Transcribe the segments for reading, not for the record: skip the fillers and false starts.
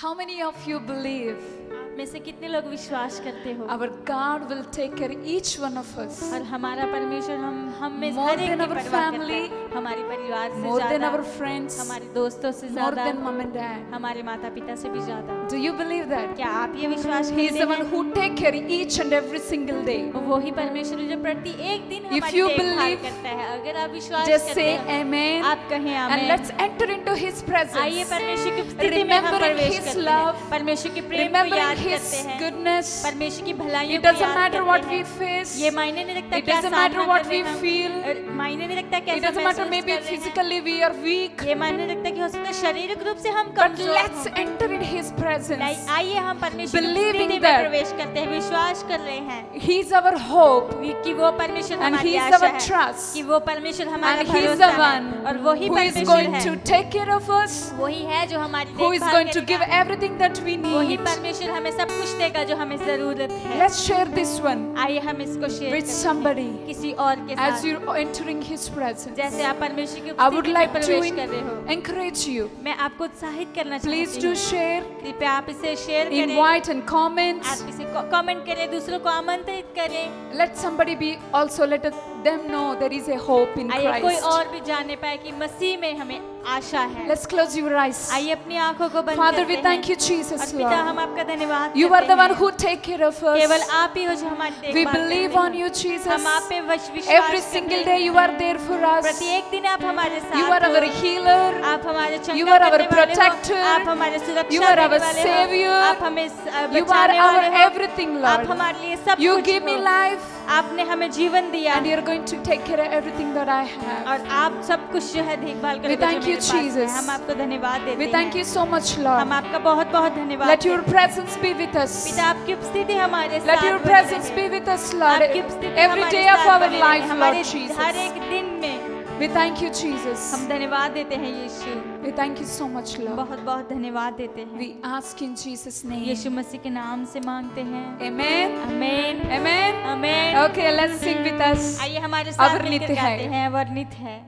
How many of you believe आप में से कितने लोग विश्वास करते हो our God will take care each one of us और हमारा परमेश्वर हम में More हर एक than की our परवाह करता family, है, हमारे परिवार से more than ज्यादा, our friends, हमारे दोस्तों से more ज्यादा, than mom and dad? हमारे माता पिता से भी ज्यादा। Do you believe that? क्या आप ये विश्वास He is करते the one हैं? who take care each and every single day. वो ही परमेश्वर जो प्रति एक दिन If हमारी you देखभाल believe, करता है। अगर आप विश्वास Just करते say हैं, amen आप कहें and आमीन। let's enter into His आइए presence. परमेश्वर की स्थिति में हम Remembering प्रवेश His करते love, हैं, परमेश्वर के प्रेम को Remembering याद His करते हैं, goodness. परमेश्वर की भलाइयों It को doesn't याद matter करते what we हैं। face. ये मायने नहीं रखता It क्या doesn't matter सामना what कर we रहे हैं feel. हम, मायने नहीं रखता It कैसा doesn't matter महसूस maybe कर रहे हैं। physically we are weak. ये मायने नहीं रखता कि हो सकता है शारीरिक रूप से हम But कमजोर let's हों। enter in His presence. आइए हम परमेश्वर की Believing स्थिति में that प्रवेश करते हैं, विश्वास कर रहे हैं He is our hope कि वो परमेश्वर and हमारी He is आशा our है, trust. कि वो परमेश्वर हमारा And He is भरोसा the one है और वही who is परमेश्वर going है, to take care of us, वही है जो हमारी who is देखभाल going to give करेगा, everything that we वही need. परमेश्वर हमें सब कुछ देगा जो हमें जरूरत है। Let's share this one आइए हम इसको शेयर with करते हैं somebody किसी और के as साथ। you're entering His presence. जैसे आप परमेश्वर की I would स्थिति में like to प्रवेश कर रहे हो, encourage you. मैं आपको उत्साहित करना Please चाहती do हूँ। share, कृपया आप इसे शेयर करें, invite and comments. आप इसे कमेंट करें, दूसरों को आमंत्रित करें। Let somebody be also let them know there is a hope in आइए कोई Christ. और भी जाने पाए कि मसीह में हमें आशा है। Let's close your eyes. आइए अपनी आंखों को बंद Father, करते we thank you, हैं। Jesus, और पिता Lord. हम आपका धन्यवाद You are करते the one हैं। who take care of केवल us. आप ही हो जो हमारी We देखभाल believe करते on you, हैं। Jesus. हम आप पे विश्वास Every करते single हैं। day you are there for us. प्रत्येक दिन आप हमारे साथ You are हो। our healer. आप हमारे चंगा You are our करने वाले हो। protector. आप हमारे सुरक्षा You are देने our वाले हो। savior. आप हमें You are बचाने our वाले हो। everything, आप Lord. हमारे लिए सब You कुछ give me हो। life आपने हमें जीवन दिया and you're going to take care of everything that I have. और आप सब कुछ जो है देखभाल We करोगे जो thank you, मेरे पास है। Jesus. हम आपको धन्यवाद देते We हैं। thank you so much, Lord. हम आपका बहुत बहुत धन्यवाद Let your देते हैं। presence be with us. पिता आपकी उपस्थिति हमारे Let साथ your बनी presence रहे। be with us, Lord. आपकी उपस्थिति Every हमारे day of साथ our बनी रहे। life, हमारे Lord Jesus. हर एक दिन में We thank you, Jesus. हम धन्यवाद देते हैं यीशु। We thank you so much, Lord. बहुत बहुत धन्यवाद देते हैं। We ask in Jesus' name. यीशु मसीह के नाम से मांगते हैं। Amen. आमीन Amen. आमीन। Okay, let's sing with us. आइए हमारे साथ अवर्णित मिलकर है। गाते हैं, वर्णित है।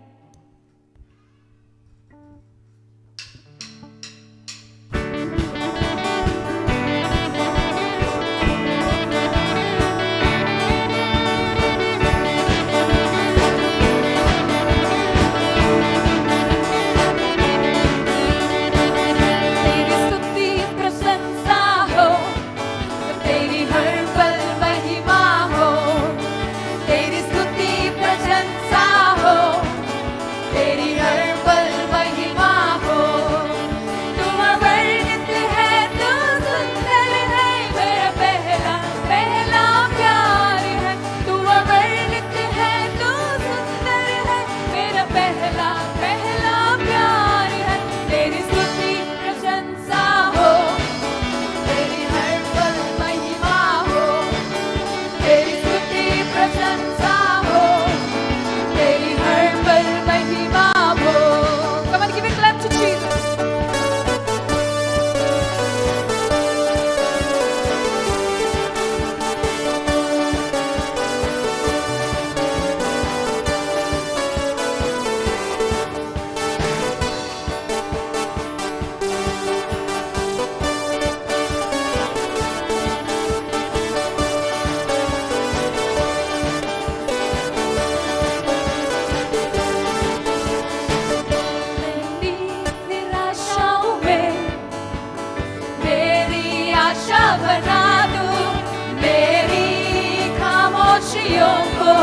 तेरी स्तुति प्रशंसा हो, तेरी हर पल महिमा हो। तेरी स्तुति प्रशंसा हो, तेरी हर पल महिमा हो। तू अवर्णित है, तू सुंदर है, मेरा पहला पहला प्यार है। तू अवर्णित है, तू सुंदर है, मेरा पहला पहला प्यार है। तेरी स्तुति प्रशंसा हो, तेरी हर पल महिमा हो। तेरी स्तुति प्रशंसा हो, तेरी हर पल महिमा हो। Come on, give a clap to Jesus. मेरी निराशाओं में मेरी आशा बना दूं। मेरी खामोशियों को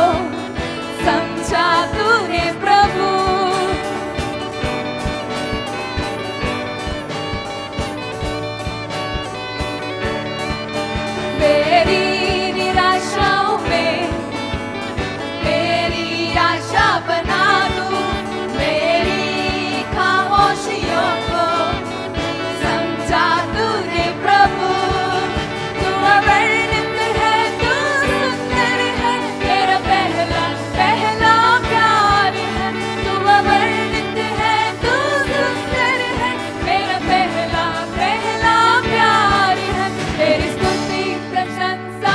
समझा तूने प्रभु। मेरी निराशाओं में मेरी आशा बना दूं। मेरी खामोशियों को समझा तूने प्रभु। तू अवर्णित है, तू सुंदर है, मेरा पहला पहला प्यार है। तू अवर्णित है, तू सुंदर है, मेरा पहला पहला प्यार है। तेरी स्तुति प्रशंसा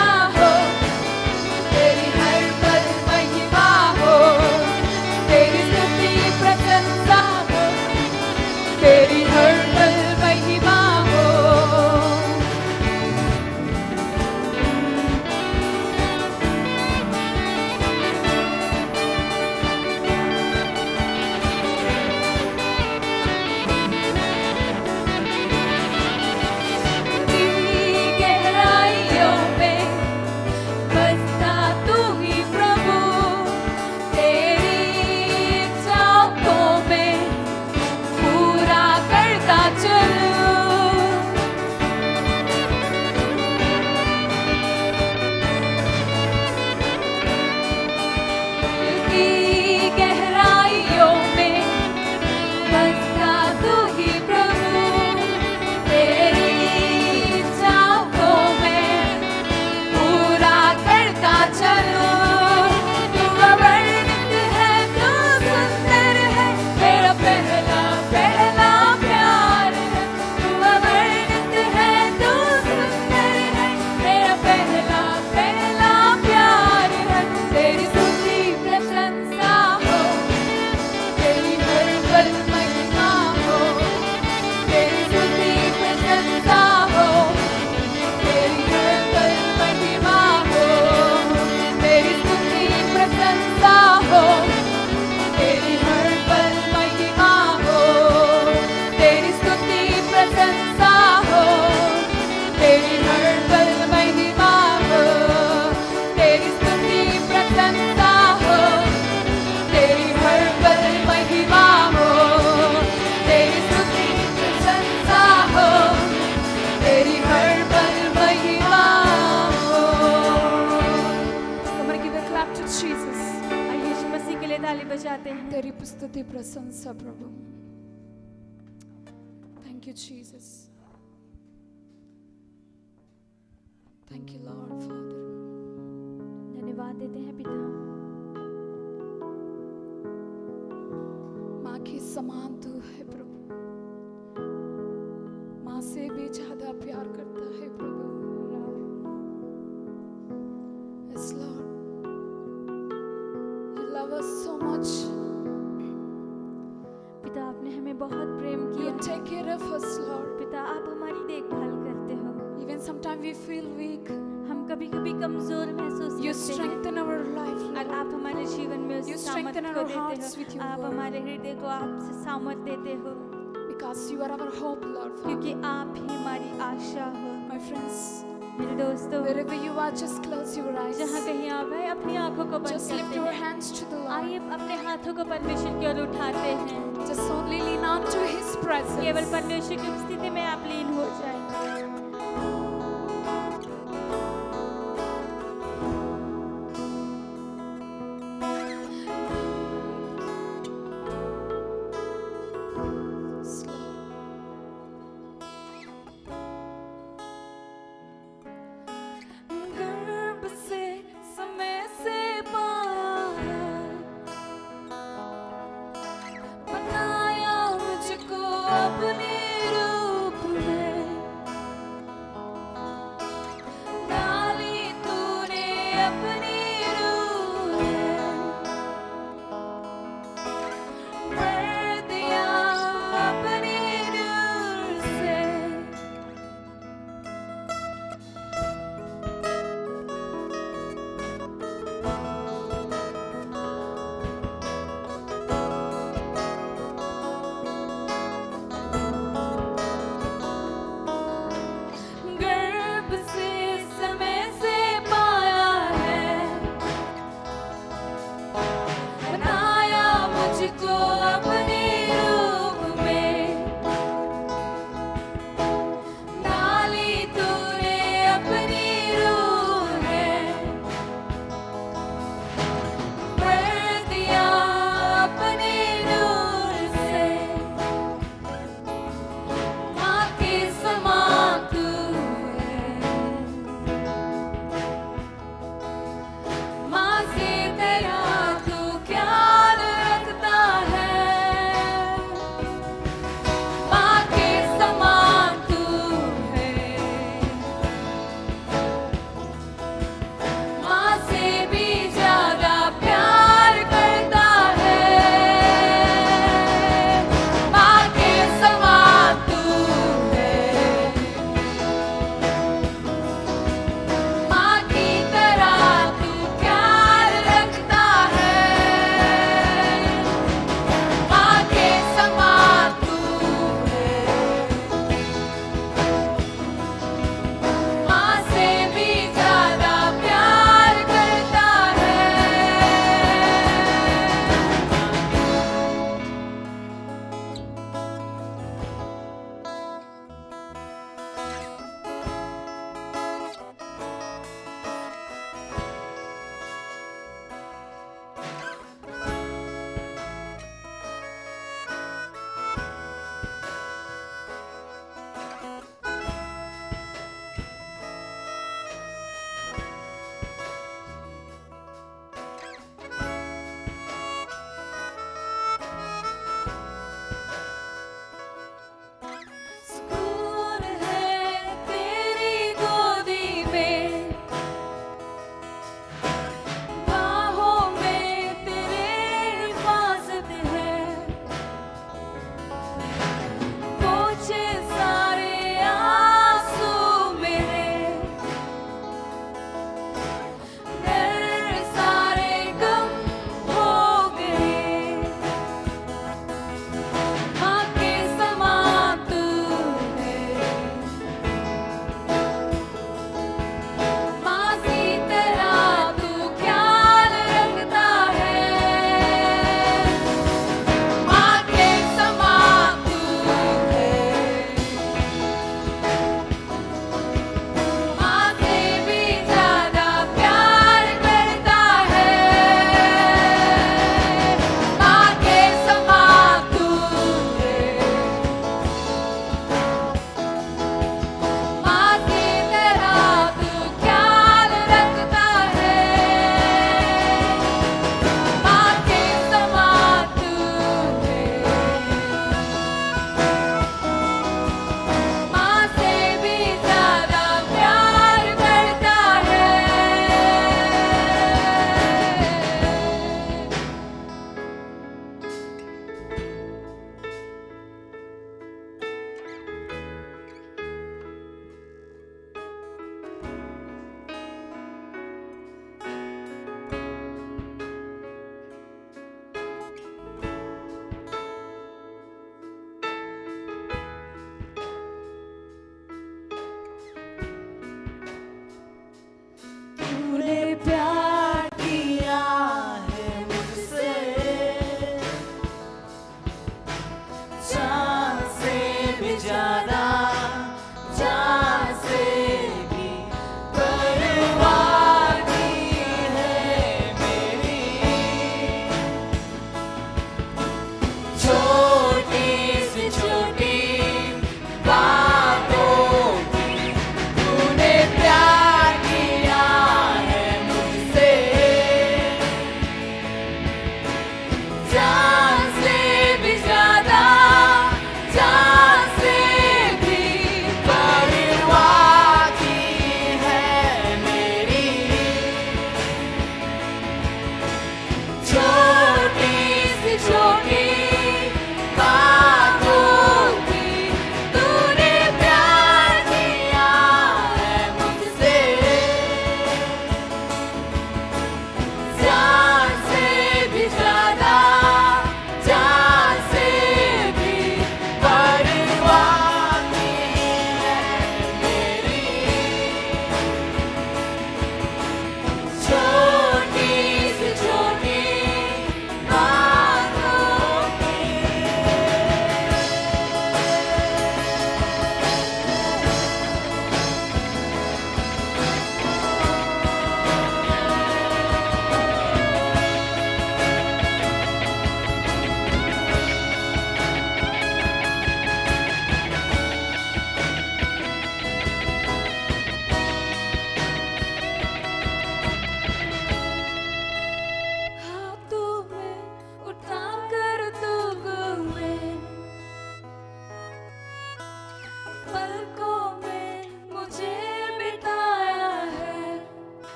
जाते हैं। तेरी स्तुति प्रशंसा प्रभु। Thank you Jesus, thank you lord father. धन्यवाद देते हैं पिता। माँ के समान तू है प्रभु, माँ से भी ज्यादा प्यार करता है प्रभु। Yes Lord, you love us so much. पिता आपने हमें बहुत प्रेम You किया। take care of us Lord. पिता आप हमारी देखभाल करते हो। Even sometimes we feel weak. हम कभी कभी कमजोर महसूस You करते हैं, strengthen our life और Lord. आप हमारे जीवन में You उस strengthen सामर्थ्य को our देते hearts with हो। your आप word. हमारे हृदय को आपसे सामर्थ देते हो, Because you are our hope Lord. क्योंकि आप ही हमारी आशा हो। My friends, मेरे दोस्तों, wherever you are, just close your eyes. जहाँ कहीं आप हैं अपनी आंखों को बंद Just lift करते your हैं। hands to the आइए Lord. अपने हाथों को परमेश्वर की ओर उठाते हैं। Just only lean on to His presence. केवल परमेश्वर की उपस्थिति में आप लीन हो जाए। गर्भ से समय से पाया, बनाया मुझको अपने रूप में, डाली तूने अपनी रूह में, भर दिया अपने नूर से। गर्भ से समय से पाया है,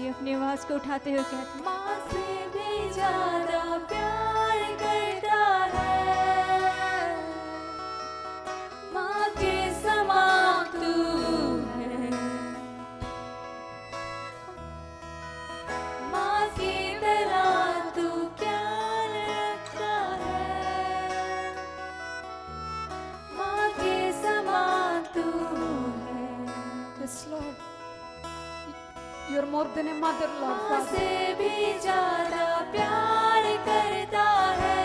चलिए अपनी आवाज को उठाते हुए कहते हैं, माँ से भी ज्यादा प्यार करता है, माँ के समान तू है, माँ की तरह तू ख्याल रखता है, माँ के समान तू है। Yes, Lord. You're more than a mother, Lord. माँ Father. से भी ज्यादा प्यार करता है,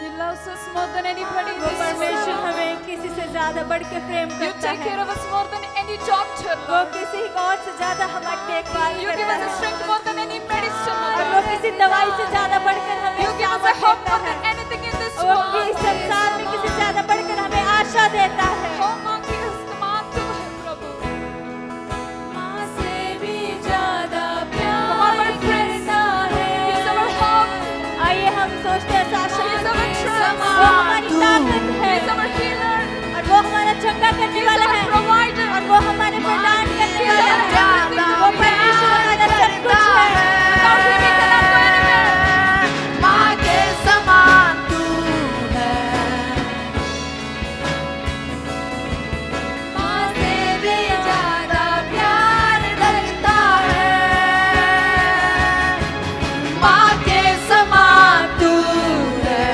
He loves us more than anybody in वो this परमेश्वर world. हमें किसी से ज्यादा बढ़ के प्रेम You करता take care है। of us more than any doctor, वो Lord. किसी और से ज्यादा हमारी देखभाल You give करता us a है strength more than any medicine, और Lord. वो किसी दवाई से ज्यादा बढ़कर हमें You give us a सामर्थ hope देता more है। than anything in this वो world. इस संसार में किसी से ज्यादा बढ़कर हमें आशा देता है। Oh, माँ की इस्तेमाल तू है, प्रभु. माँ से भी ज्यादा Come on, my प्यार friends. करता He's है, our hope. आइए हम सोचते हैं साशा He's our वो trust. हमारी ताकत है He's our healer. और वो हमारा चंगा करने He's वाला our है provider. और वो हमारे प्रदान करने He's वाला our है। everything. वो परमेश्वर हमारा सब कुछ है। Without him we cannot go anywhere. माँ के समान तू है, माँ से भी ज्यादा प्यार करता है, माँ के समान तू है,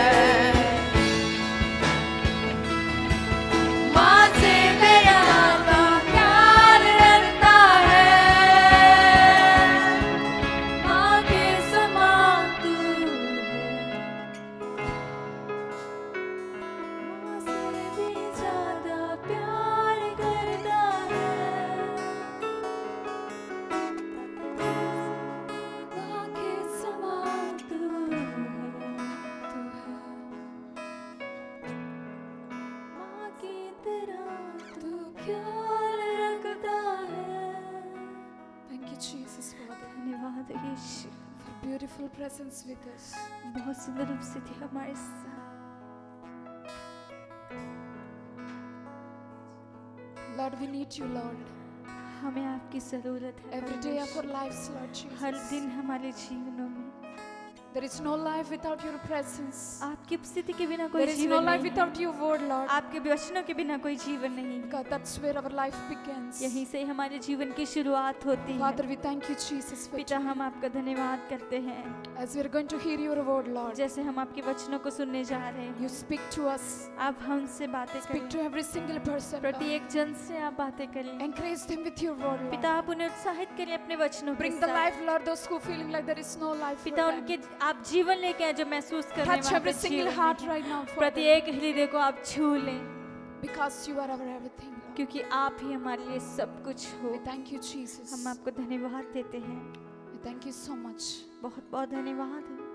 माँ से भी ज्यादा प्यार करता है, माँ के समान तू है, माँ से भी ज्यादा प्यार करता है, माँ के समान तू है, माँ की तरह तू ख्याल रखता है। Thank you, Jesus, Father, धन्यवाद यीशु, for beautiful presence with us. बहुत सुंदर उपस्थिति हमारे साथ। Lord, we need you, Lord. हमें आपकी जरूरत है Every day of our परमेश्वर। lives, Lord हर Jesus. दिन हमारे जीवनों में There is no life without your presence. आपकी उपस्थिति के बिना कोई There is no जीवन life नहीं है। without your word, Lord. आपके वचनों के बिना कोई जीवन नहीं। God, that's where our life begins. यहीं से हमारे जीवन की शुरुआत होती है। Father, we thank you, Jesus, for पिता, today. हम आपका धन्यवाद करते हैं As we are going to hear your word, Lord. जैसे हम आपके वचनों को सुनने जा रहे हैं। You speak to us. आप हमसे बातें Speak करें, to every single person, Lord. प्रत्येक जन से आप बातें करें। Encourage them with your word, Lord. पिता, आप उन्हें उत्साहित करें अपने वचनों के Bring the साथ। life, Lord, those who feeling like there is no life for पिता, them. उनके आप जीवन लेके आए जो महसूस कर रहे हैं Touch वहाँ every पे single जीवन heart नहीं। right now, Father. प्रत्येक हृदय को आप छू लें Because you are our everything, Lord. क्योंकि आप ही हमारे लिए सब कुछ हो। We thank you, Jesus. हम आपको धन्यवाद देते हैं, We thank you so much. बहुत बहुत धन्यवाद है।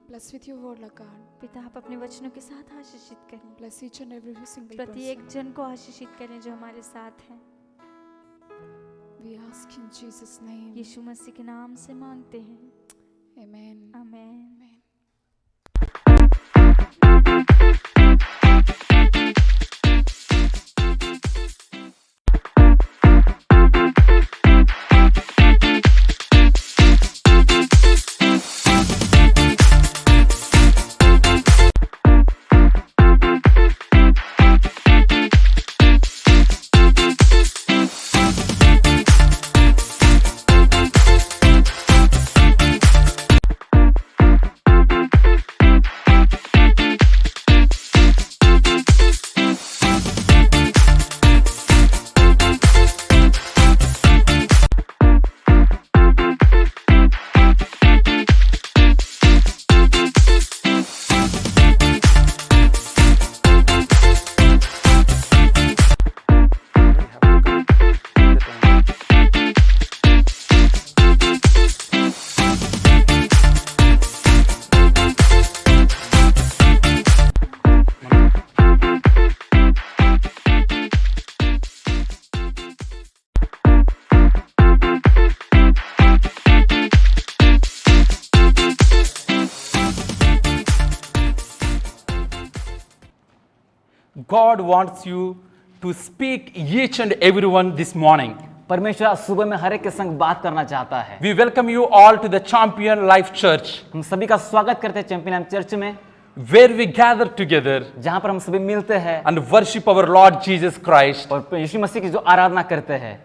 Bless with your word, Lord God. पिता, आप अपने वचनों के साथ आशीषित करें, Bless each and every single प्रत्येक person. जन को आशीषित करें जो हमारे साथ हैं। We ask in Jesus' name. यीशु मसीह के नाम से मांगते हैं, Amen. आमीन। Amen. God wants you to speak each and everyone this morning. परमेश्वर आज सुबह में हर एक के संग बात करना चाहता है। We welcome you all to the Champion Life Church, हम सभी का स्वागत करते हैं चैंपियन चर्च में, where we gather together जहां पर हम सभी मिलते हैं and worship our Lord Jesus Christ और यीशु मसीह की जो आराधना करते हैं,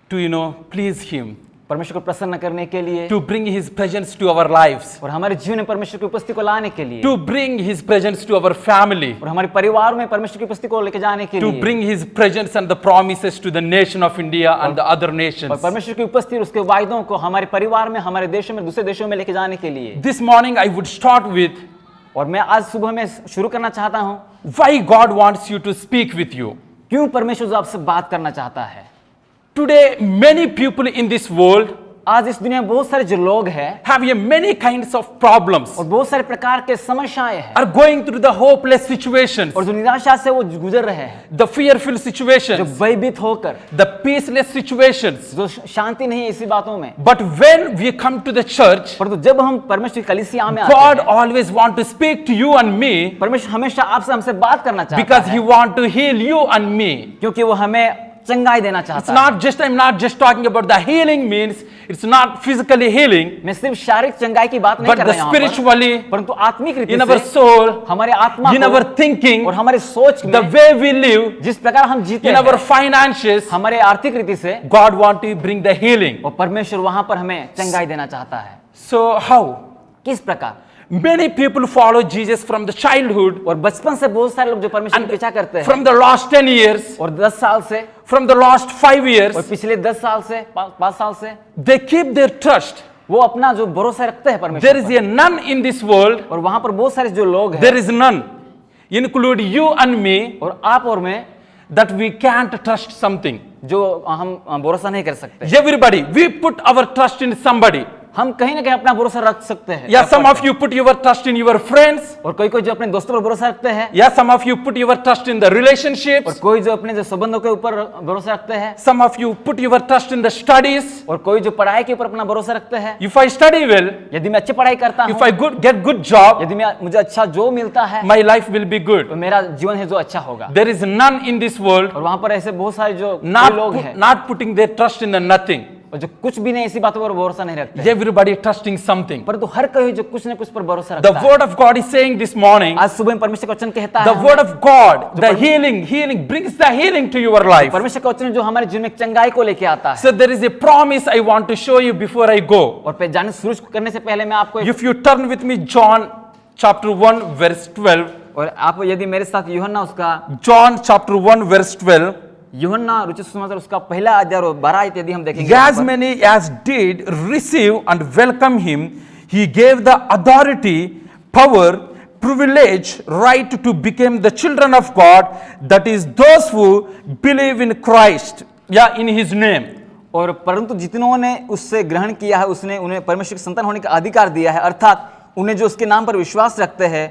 to please Him, परमेश्वर को प्रसन्न करने के लिए to bring His presence to our lives, और हमारे जीवन में परमेश्वर की उपस्थिति को लाने के लिए, to bring His presence to our family, और हमारे परिवार में परमेश्वर की उपस्थिति को लेकर जाने के to लिए, bring His presence and the promises to the nation of India and the other और nations. परमेश्वर की उपस्थिति और उसके वायदों को हमारे परिवार में, हमारे देशों में, दूसरे देशों में लेके जाने के लिए। This morning I would start with और मैं आज सुबह में शुरू करना चाहता हूँ, why God wants you to speak with you. क्यों परमेश्वर जो आपसे बात करना चाहता है। Today many people in this world आज इस दुनिया में बहुत सारे जो लोग हैं have many kinds of problems, और बहुत सारे प्रकार के समस्याएं हैं, are going through the hopeless situations, और जो निराशा से वो गुजर रहे हैं, the fearful जो situations, भयभीत होकर, the peaceless situations. जो शांति नहीं है इसी बातों में। But when we come to the church, परंतु जब हम परमेश्वर की कलीसिया में आते God हैं, always want to speak to you and me परमेश्वर हमेशा आपसे हमसे बात करना चाहता because He है, want to heal you and me. क्योंकि वो हमें चंगाई देना It's चाहता है। not just, I'm not just talking about the healing means, it's not physically healing, मैं सिर्फ शारीरिक चंगाई की बात नहीं but कर the रहा हूं यहाँ पर, spiritually, परंतु आत्मिक रीति in our से soul, हमारे आत्मा in our को thinking, और हमारे सोच the में, way we live, जिस प्रकार हम जीते in our हैं, finances, हमारे आर्थिक रीति से, God want to bring the healing. और परमेश्वर वहां पर हमें चंगाई देना चाहता है। So how? किस प्रकार? Many people follow Jesus from the childhood, और बचपन से बहुत सारे लोग जो परमेश्वर and का पीछा करते हैं, from the last 10 years, और 10 साल से, from the last 5 years, और पिछले 10 साल से, 5 साल से, they keep their trust. वो अपना जो भरोसा रखते हैं There परमेश्वर is पर। none in this world, और वहां पर बहुत सारे जो लोग हैं, there is none, include you and me, और आप और मैं, that we can't trust something. जो हम भरोसा नहीं कर सकते। Everybody, we put our trust in somebody. हम कहीं ना कहीं अपना भरोसा रख सकते हैं। Yeah, some of you put your trust in your friends. और कोई कोई जो अपने दोस्तों पर भरोसा रखते हैं, Yeah, some of you put your trust in the और relationships. कोई जो अपने जो संबंधों के ऊपर भरोसा रखते हैं, Some of you put your trust in the studies. और कोई जो पढ़ाई के ऊपर अपना भरोसा रखते हैं। If I study well, यदि मैं अच्छी पढ़ाई करता if हूँ, I get good job, यदि मुझे अच्छा जो मिलता है, my life will be good. तो मेरा जीवन है जो अच्छा होगा। There is none in this world और वहां पर ऐसे बहुत सारे जो not, लोग हैं, not putting their trust in the nothing. और जो कुछ भी नहीं इसी बातों पर भरोसा नहीं रखते, Everybody trusting something. परंतु हर कोई जो कुछ न कुछ पर भरोसा The रखता है। word of God is saying this morning, आज सुबह में परमेश्वर का वचन कहता the है, word of God, the healing brings the healing to your life. परमेश्वर का वचन जो हमारे जीवन में चंगाई को लेके आता है। So there is a promise I want to show you before I go. और पे जाने शुरू करने से पहले मैं आपको If you turn with me John chapter 1 verse 12, और आप यदि मेरे साथ यूहन्ना उसका John chapter 1 verse 12, यूहन्ना रुचित सुसमाचार उसका पहला अध्याय और 12 आयत यदि हम देखेंगे, as many as did receive and welcome him, he gave the authority, power, privilege, right to become the children of God, that is those who believe in Christ, yeah, in his name. और परंतु जितनों ने उससे ग्रहण किया है उसने उन्हें परमेश्वर की संतान होने का अधिकार दिया है, अर्थात उन्हें जो उसके नाम पर विश्वास रखते हैं,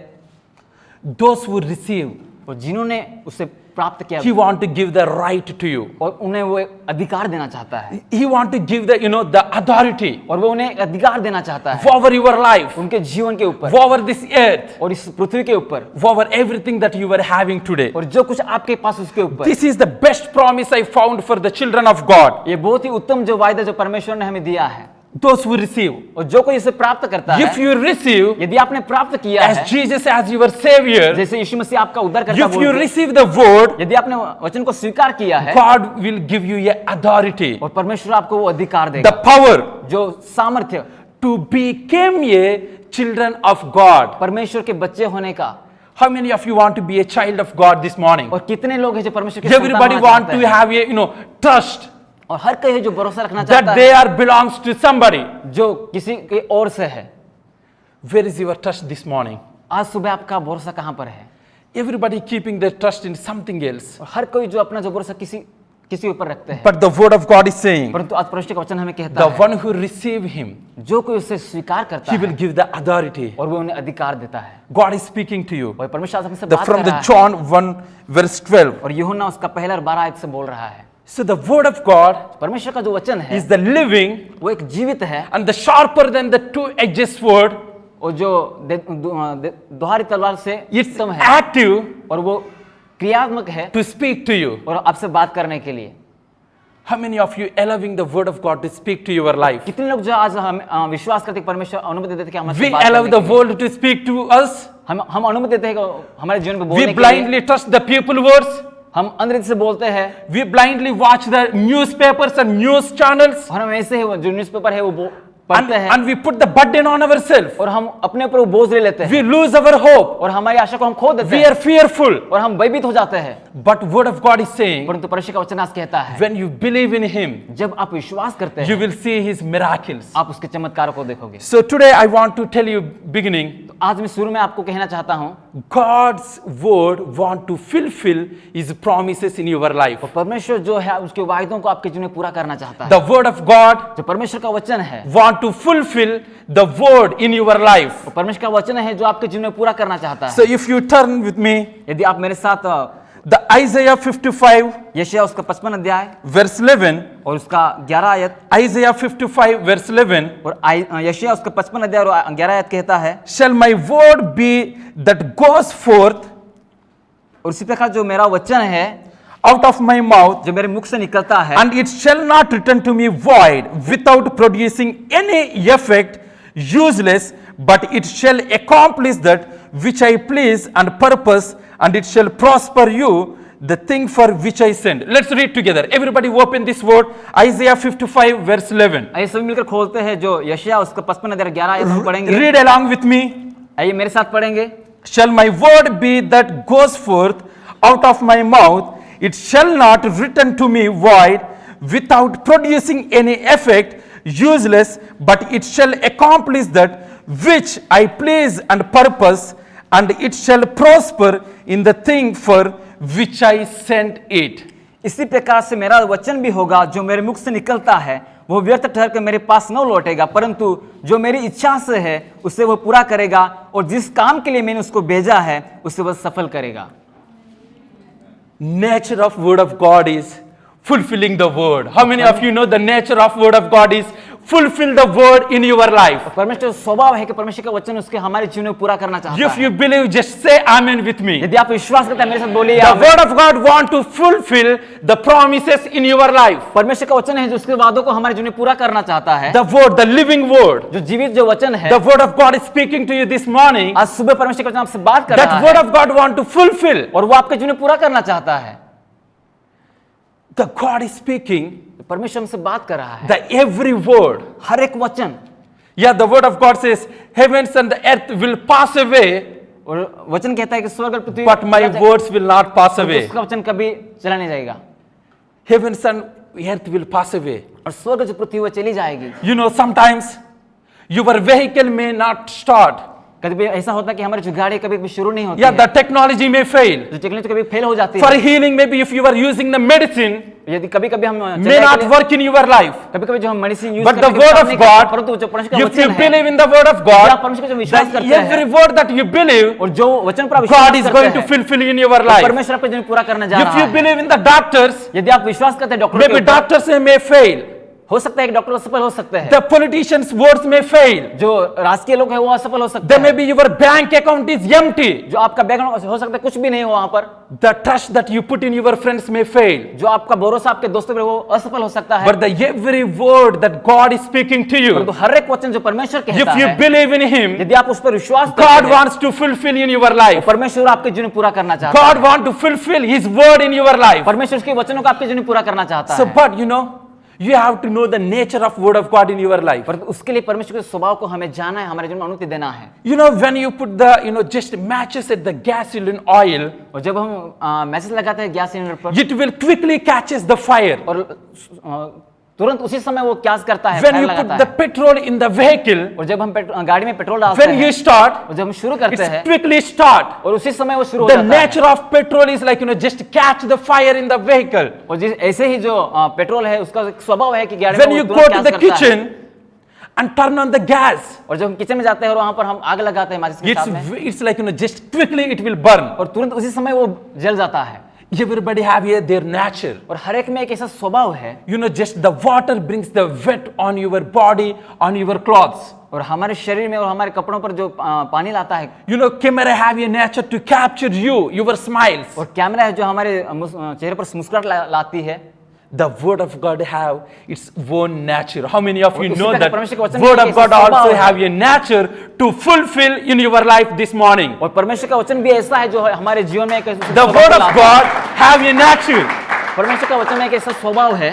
Those who receive, और जिन्होंने उसे प्राप्त किया, he want to give the right to you. और उन्हें वो अधिकार देना चाहता है, He want to give the, the authority और वो उन्हें अधिकार देना चाहता है over your life, उनके जीवन के ऊपर, over this earth, और इस पृथ्वी के ऊपर, over everything that you are having today. और जो कुछ आपके पास उसके ऊपर। This is the best promise I found for the children of God. ये बहुत ही उत्तम जो वायदा जो परमेश्वर ने हमें दिया है, Those who receive. और जो कोई इसे प्राप्त करता है, If you receive यदि आपने प्राप्त किया as है, Jesus as your Savior, जैसे यीशु मसीह आपका उद्धार करता if you बोलते, receive the word, यदि आपने वचन को स्वीकार किया है, God will give you a authority, और परमेश्वर आपको वो अधिकार the देगा, power जो सामर्थ्य to become a children of God. परमेश्वर के बच्चे होने का। How many of you want to be a child of God this morning? और कितने लोग हैं जो परमेश्वर के संतान Everybody होना want चाहते to हैं? have a trust और हर कोई है जो भरोसा रखना that चाहता they है, are belongs to somebody. जो किसी के और से है। Where is your trust this morning? आज सुबह आपका भरोसा कहाँ पर है? Everybody keeping their trust in something else. और हर कोई जो अपना जो भरोसा किसी ऊपर रखते हैं, But the word of God is saying, परंतु आज परमेश्वर का वचन हमें कहता the है, one who receive him, जो कोई उसे स्वीकार करता he है will give the authority. और वो उन्हें अधिकार देता है। God is speaking to you. और परमेश्वर आज हमसे The, बात from कर the रहा है, John 1 verse 12. और यूहन्ना उसका पहला और 12 आयत से बोल रहा है। So the word of God परमेश्वर का जो वचन है is the living वो एक जीवित है, and the sharper than the two-edged sword. और जो दोहारी तलवार से It's उत्तम है, active और वो क्रियात्मक है to speak to you. और आपसे बात करने के लिए। How many of you allowing the word of God to speak to your life? कितने लोग जो आज हम विश्वास करते हैं परमेश्वर अनुमति देते हैं कि हमसे We बात allow करने the के लिए। world to speak to us. हम अनुमति देते हैं कि हमारे जीवन में We बोलने के लिए। blindly trust the people words. हम अंधरीति से बोलते हैं We blindly watch the newspapers and news channels. और हम ऐसे ही जो न्यूज़पेपर है वो पढ़ते हैं And we put the burden on ourselves. और हम अपने ऊपर वो बोझ ले लेते हैं We lose our hope. और हमारी आशा को हम खो देते We हैं are fearful. और हम भयभीत हो जाते हैं। But word of God is saying, परंतु परमेश्वर का वचन आज कहता है when you believe in Him, जब आप विश्वास करते you हैं will see His miracles. आप उसके चमत्कारों को देखोगे। So today I want to tell you, beginning, तो आज मैं शुरू में आपको कहना चाहता हूँ God's word want to fulfill His promises in your life. परमेश्वर जो है उसके वायदों को आपके जीवन में पूरा करना चाहता है। The word of God जो परमेश्वर का वचन है want to fulfill the word in your life. वो परमेश्वर का वचन है जो आपके जीवन में पूरा करना चाहता So है। if you turn with me, यदि आप मेरे साथ the Isaiah 55 यशायाह उसका 55 अध्याय verse 11, और उसका 11 आयत Isaiah 55 verse 11, और यशायाह उसका 55 अध्याय और 11 आयत कहता है shall my word be that goes forth और उसी प्रकार जो मेरा वचन है out of my mouth, जो मेरे मुख से निकलता है and it shall not return to me void, without producing any effect, useless, but it shall accomplish that which I please and purpose, and it shall prosper you the thing for which I send. Let's read together. Everybody open this word, Isaiah 55 verse 11. आइए सभी मिलकर खोलते हैं जो यशायाह उसका 55 अध्याय 11 आयत हम पढ़ेंगे। Read along with me. आइए मेरे साथ पढ़ेंगे। Shall my word be that goes forth out of my mouth, it shall not return to me void, without producing any effect, useless, but it shall accomplish that which I please and purpose, and it shall prosper in the thing for which I sent it. इसी प्रकार से मेरा वचन भी होगा जो मेरे मुख से निकलता है वो व्यर्थ ठहर कर मेरे पास न लौटेगा, परंतु जो मेरी इच्छा से है उसे वो पूरा करेगा और जिस काम के लिए मैंने उसको भेजा है उसे वह सफल करेगा। Nature of word of God is fulfilling the word. How many of you know the nature of word of God is fulfill the word in your life? परमेश्वर स्वभाव है कि परमेश्वर का वचन उसके हमारे जीवन में पूरा करना चाहता If है। you believe, just say amen with me. यदि आप विश्वास करते हैं मेरे साथ बोलिए The आमीन। word of God want to fulfill the promises in your life. परमेश्वर का वचन है जो उसके वादों को हमारे जीवन में पूरा करना चाहता है। The word, the living word. जो जीवित जो वचन है The word of God is speaking to you this morning. आज सुबह परमेश्वर का वचन आपसे बात कर रहा That word है of God want to fulfill. और वो आपके जीवन में पूरा करना चाहता है। The God is speaking परमेश्वर हमसे बात कर रहा है the every word. हर एक वचन। Yeah, the word of God says heavens and the earth will pass away, और वचन कहता है कि स्वर्ग और पृथ्वी but my words will not pass away. उसका वचन कभी चला नहीं जाएगा Heavens and earth will pass away. और स्वर्ग जो पृथ्वी वो चली जाएगी। You know, sometimes your vehicle may not start. कभी ऐसा होता है कि हमारी जो गाड़ी कभी भी शुरू नहीं होती Yeah, है, the technology may fail. जो टेक्नोलॉजी कभी फेल हो जाती For है। healing, maybe if you are using the medicine, यदि कभी कभी हम may not work in your life. कभी कभी जो हम medicine use But the word of God, परंतु जो परमेश्वर का if you वचन है believe in the word of यदि आप God, परमेश्वर का जो विश्वास then करते every हैं word that you believe, और जो वचन पर आप God विश्वास is करते going to हैं fulfill in your तो life. परमेश्वर आपके जीवन में पूरा करने जा If रहा you है। believe in the doctors, यदि आप विश्वास करते हैं doctor maybe doctors may fail. हो सकता है कि डॉक्टर असफल हो सकते हैं, The politicians' words may fail. जो राजकीय लोग हैं वो असफल हो सकते Then हैं, maybe your bank account is empty. जो आपका बैकग्राउंड हो सकता है कुछ भी नहीं हो वहां पर, The trust that you put in your friends may fail. जो आपका भरोसा आपके दोस्तों पर वो असफल हो सकता है। But the every word that God is speaking to you, परंतु हर एक वचन जो परमेश्वर कहता if you है believe in Him, यदि आप उस पर विश्वास God करते हैं wants to fulfill in your life. परमेश्वर आपके जीवन में पूरा करना चाहता है। God wants to fulfill His word in your life. परमेश्वर उसके वचनों को आपके जीवन में पूरा करना चाहता So, है। but you know, you have to know the nature of word of God in your life. परंतु उसके लिए परमेश्वर के स्वभाव को हमें जाना है, हमारे जीवन में अनुमति देना है। You know, when you put the, just matches at the gasoline oil, और जब हम मैसेज लगाते हैं गैस सिलेंडर पर it will quickly catches the fire. और तुरंत उसी समय वो क्या करता है, When फायर you लगाता put the है। petrol in the vehicle, और जब हम गाड़ी में पेट्रोल डालते when you हैं start, और जब हम शुरू करते it's हैं quickly start. और उसी समय वो शुरू हो The जाता है। nature of petrol is like, just catch the fire in the vehicle. और ऐसे ही जो पेट्रोल है उसका एक स्वभाव है कि गाड़ी When में you वो go तुरंत to क्या the करता है। kitchen and turn on the gas, और जब हम किचन में जाते हैं और वहां पर हम आग लगाते हैं माचिस के साथ में it's like, just quickly it will burn. और तुरंत उसी समय वो जल जाता है। Everybody have their nature. और हर एक में एक ऐसा स्वभाव है, You know, just the water brings the wet on your body, on your clothes. और हमारे शरीर में और हमारे कपड़ों पर जो पानी लाता है, You know, camera have a nature to capture you, your smiles. और कैमरा है जो हमारे चेहरे पर मुस्कुराहट लाती है। The word of God have its own nature. How many of you उसी know तरह that परमेश्वर के वचन word में of एक God स्वभाव also है। have a nature to fulfill in your life this morning? और परमेश्वर का वचन भी ऐसा है जो हमारे जीवन में एक ऐसा The स्वभाव word of लाता है। God have a nature. परमेश्वर का वचन में एक ऐसा स्वभाव है,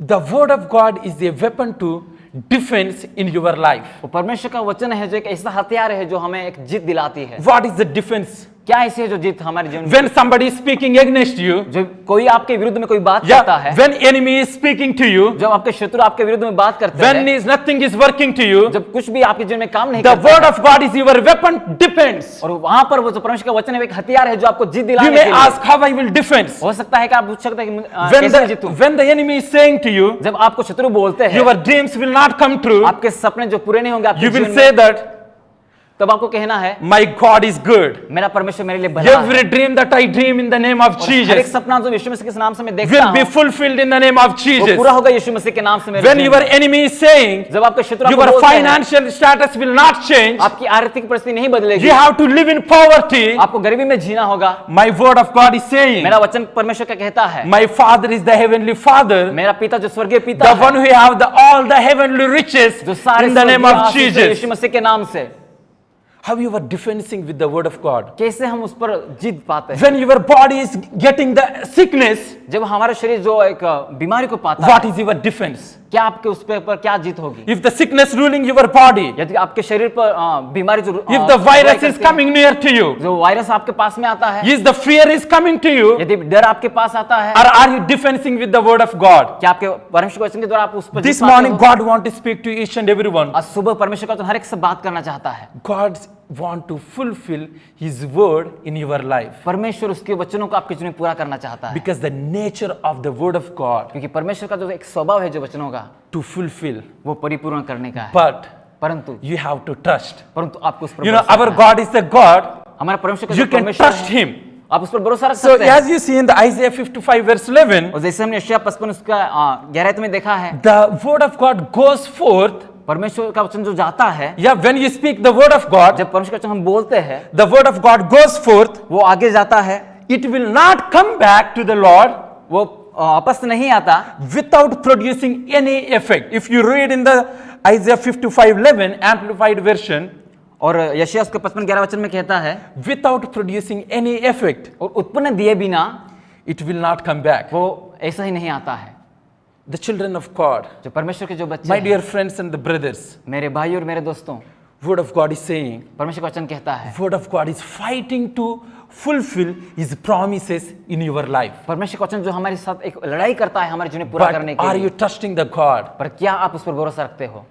The word of God is a weapon to defense in your life. और परमेश्वर का वचन है जो एक ऐसा हथियार है जो हमें एक जीत दिलाती है। What is the defense? क्या ऐसी है जो जीत हमारे जीवन में? When somebody is speaking against you, जो कोई आपके विरुद्ध में कोई बात करता yeah, है, when enemy is speaking to you, जब आपके शत्रु आपके विरुद्ध में बात करते when हैं, is nothing is working to you, जब कुछ भी आपके जीवन में काम नहीं the करता word है, of God is your weapon defense. और वहां पर वो जो परमेश्वर का वचन है वो एक हथियार है जो आपको जीत You दिलाने may के लिए। ask how I will defense. हो सकता है कि आप पूछ सकते हैं कि When कैसे जीतूं? when the enemy is saying to you, जब आपको शत्रु बोलते हैं, your dreams will not come true, आपके सपने जो पूरे नहीं होंगे आपके you will जीवन say में, that तब आपको कहना है my God is good. मेरा परमेश्वर मेरे लिए भला है। Every dream that I dream in the name of और हर एक Jesus सपना जो यीशु मसीह के नाम से मैं देखता will be हूं, fulfilled in the name of वो Jesus. पूरा होगा यीशु मसीह के नाम से मेरे When जीवन your में। enemy is saying जब आपके शत्रु आपको your बोलते हैं, financial status will not change, आपकी आर्थिक परिस्थिति नहीं बदलेगी, you have to live in poverty, आपको गरीबी में जीना होगा, my word of God is saying, मेरा वचन परमेश्वर का कहता है, my Father is the heavenly Father, मेरा पिता जो स्वर्गीय पिता the one है, who have all the heavenly riches जो सारे in the name स्वर्गीय of आशीष है Jesus. यीशु मसीह के नाम से, How you are defending with the word of God? कैसे हम उस पर जीत पाते हैं? When your body is getting the sickness, जब हमारा शरीर जो एक बीमारी को पाता what है, is your defense? क्या आपके उस पर क्या जीत होगी? If the sickness ruling your body, यदि आपके शरीर पर बीमारी जो if the virus is करती है, coming near to you, जो वायरस आपके पास में आता है, is the fear is coming to you, यदि डर आपके पास आता है, or are you defending with the word of God? क्या आपके परमेश्वर के वचन के द्वारा आप उस पर This जीत पाते morning, हो? God want to speak to each and everyone. आज सुबह परमेश्वर का वचन हर एक से बात करना चाहता है। God want to fulfill His word in your life, परमेश्वर उसके वचनों को आपके जीवन में पूरा करना चाहता है, because the nature of the word of God क्योंकि परमेश्वर का जो एक स्वभाव है जो वचनों का, to fulfill, वो परिपूर्ण करने का है। but परंतु you have to trust. आपको उस पर You know, भरोसा our रखना है। God is the God. हमारा परमेश्वर का You जो can परमेश्वर trust है, Him. आप उस पर भरोसा रख So सकते हैं। as you see in the Isaiah 55 verse 11, और जैसे हमने यशायाह 55 उसका गहराई में देखा है, the word of God goes forth. परमेश्वर का वचन जो जाता है, Yeah, when you speak the word of God, जब परमेश्वर का वचन हम बोलते हैं, the word of God goes forth. वो आगे जाता है, It will not come back to the Lord वो वापस नहीं आता without producing any effect. If you read in the Isaiah 55:11 amplified version, और यशायाह उसके 55:11 वचन में कहता है, without producing any effect, और उत्पन्न दिए बिना it will not come back. वो ऐसा ही नहीं आता है। The children of God, जो परमेश्वर के जो बच्चे my हैं, dear friends and the brothers, मेरे भाई और मेरे दोस्तों, word of God is saying, परमेश्वर का वचन कहता है, word of God is fighting to fulfill His promises in your life. परमेश्वर का वचन जो हमारे साथ एक लड़ाई करता है हमारे जीवन में पूरा But करने के are लिए, you trusting the God? पर क्या आप उस पर भरोसा रखते हो?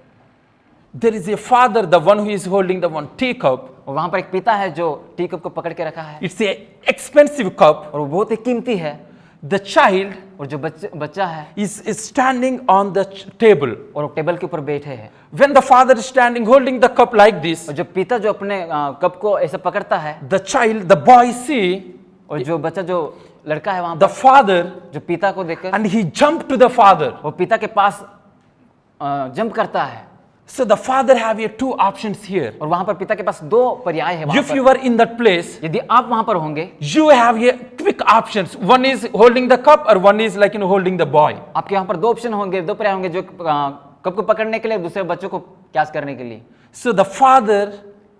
There is a father, the one who is holding the one teacup. और वहां पर एक पिता है जो टी कप को पकड़ के रखा है, It's a expensive cup. और वो बहुत ही कीमती है, The child और जो बच्चा है is standing on the table. और वो टेबल के ऊपर बैठे हैं, When the father is standing holding the cup like this, और जो पिता जो अपने कप को ऐसे पकड़ता है, the child, the boy see और जो बच्चा जो लड़का है वहां the पर father जो पिता को देखकर and he jumped to the father. वो पिता के पास जंप करता है, So the father have two options here. और वहां पर पिता के पास दो पर्याय है। वहां If you पर were in that place, यदि आप वहां पर होंगे, you have a quick options. One is holding the cup or one is like holding the boy. आपके वहां पर दो ऑप्शन होंगे, दो पर्याय होंगे, जो कप को पकड़ने के लिए, दूसरे बच्चों को कैच करने के लिए। So the father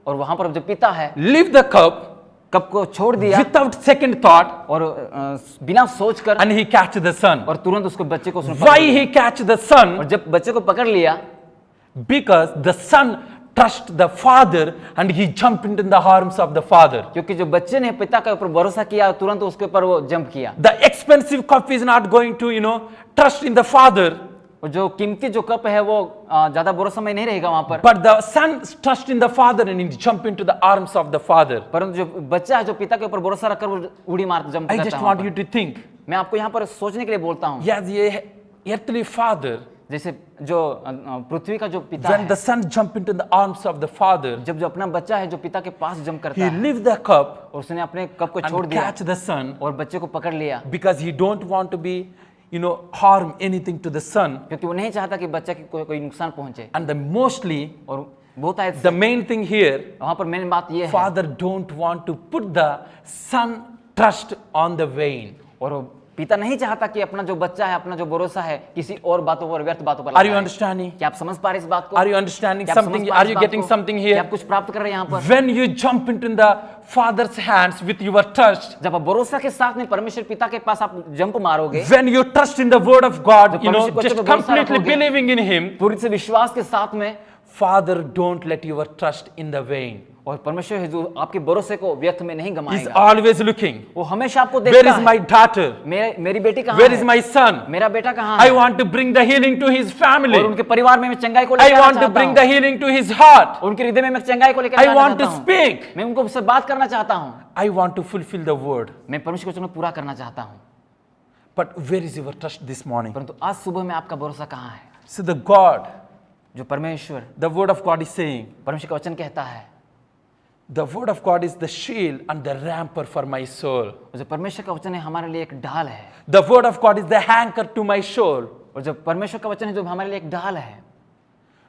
और वहां पर जो पिता है leave the cup कप को छोड़ दिया without second thought और बिना सोच कर, and he catch the son. और तुरंत उसको बच्चे को उसने पकड़ Why लिया। he catch the son? और जब बच्चे को पकड़ लिया, Because the son trust the father and he jumped into the arms of the father. क्योंकि जो बच्चे ने पिता के ऊपर भरोसा किया, तुरंत उसके ऊपर वो जंप किया। The expensive cup is not going to, trust in the father. और जो कीमती जो कप है वो ज्यादा भरोसा में नहीं रहेगा वहां पर, But the son trust in the father and he jump into the arms of the father. परंतु जो बच्चा है जो पिता के ऊपर भरोसा रखकर वो उड़ी मार जंप I करता just है want वहां you पर। to think. मैं आपको यहाँ पर सोचने के लिए बोलता हूँ, Yes, a earthly father जैसे जो पृथ्वी का जो पिता when है, the son jumped into the arms of the father, जब जो अपना बच्चा है जो पिता के पास जंप करता he है left the cup और उसने अपने कप को छोड़ and दिया catch the son और बच्चे को पकड़ लिया, because he don't want to be, harm anything to the son. क्योंकि वो नहीं चाहता कि बच्चा की कोई नुकसान पहुंचे। And the mostly, और बहुत आयत the main thing here, वहां पर मेन बात ये है, father don't want to put the son trust on the vain. और वो पिता नहीं चाहता कि अपना जो बच्चा है, अपना जो भरोसा है किसी और बातों पर, व्यर्थ बातों पर Are you लगाए। understanding? क्या आप समझ पा रहे हैं इस बात को? Are you understanding क्या आप समझ something? पा रहे Are हैं you इस बात getting को? something क्या here? आप कुछ प्राप्त कर रहे हैं यहाँ पर? When you jump into the father's hands with your trust, जब आप भरोसा के साथ में परमेश्वर पिता के पास आप जंप मारोगे, when you trust in the word of God, जब परमेश्वर को just जब भरोसा completely रखोगे, believing in him, पूरी से विश्वास के साथ में, Father, don't let your trust in the vain. और परमेश्वर है जो आपके भरोसे को व्यर्थ में नहीं He's गमाएगा। always looking. वो हमेशा आपको Where देखता is है। my daughter? मेरी बेटी कहाँ Where है? is my son? मेरा बेटा कहाँ I है? want to bring the healing to his और family. उनके परिवार में मैं चंगाई को I लेकर आना want to चाहता bring हूँ। the healing to his heart. उनके हृदय में मैं चंगाई को लेकर I आना want चाहता to हूँ। speak. मैं उनको उससे बात करना चाहता हूँ। I want to fulfill the word. मैं परमेश्वर को पूरा करना चाहता हूँ। But where is your trust this morning? परंतु आज सुबह में आपका भरोसा कहाँ है? So the God, जो परमेश्वर, the word of God is saying, परमेश्वर का वचन कहता है, the word of God is the shield and the rampart for my soul. जो परमेश्वर का वचन है हमारे लिए एक ढाल है, The word of God is the anchor to my soul. और जब परमेश्वर का वचन है जो हमारे लिए एक ढाल है।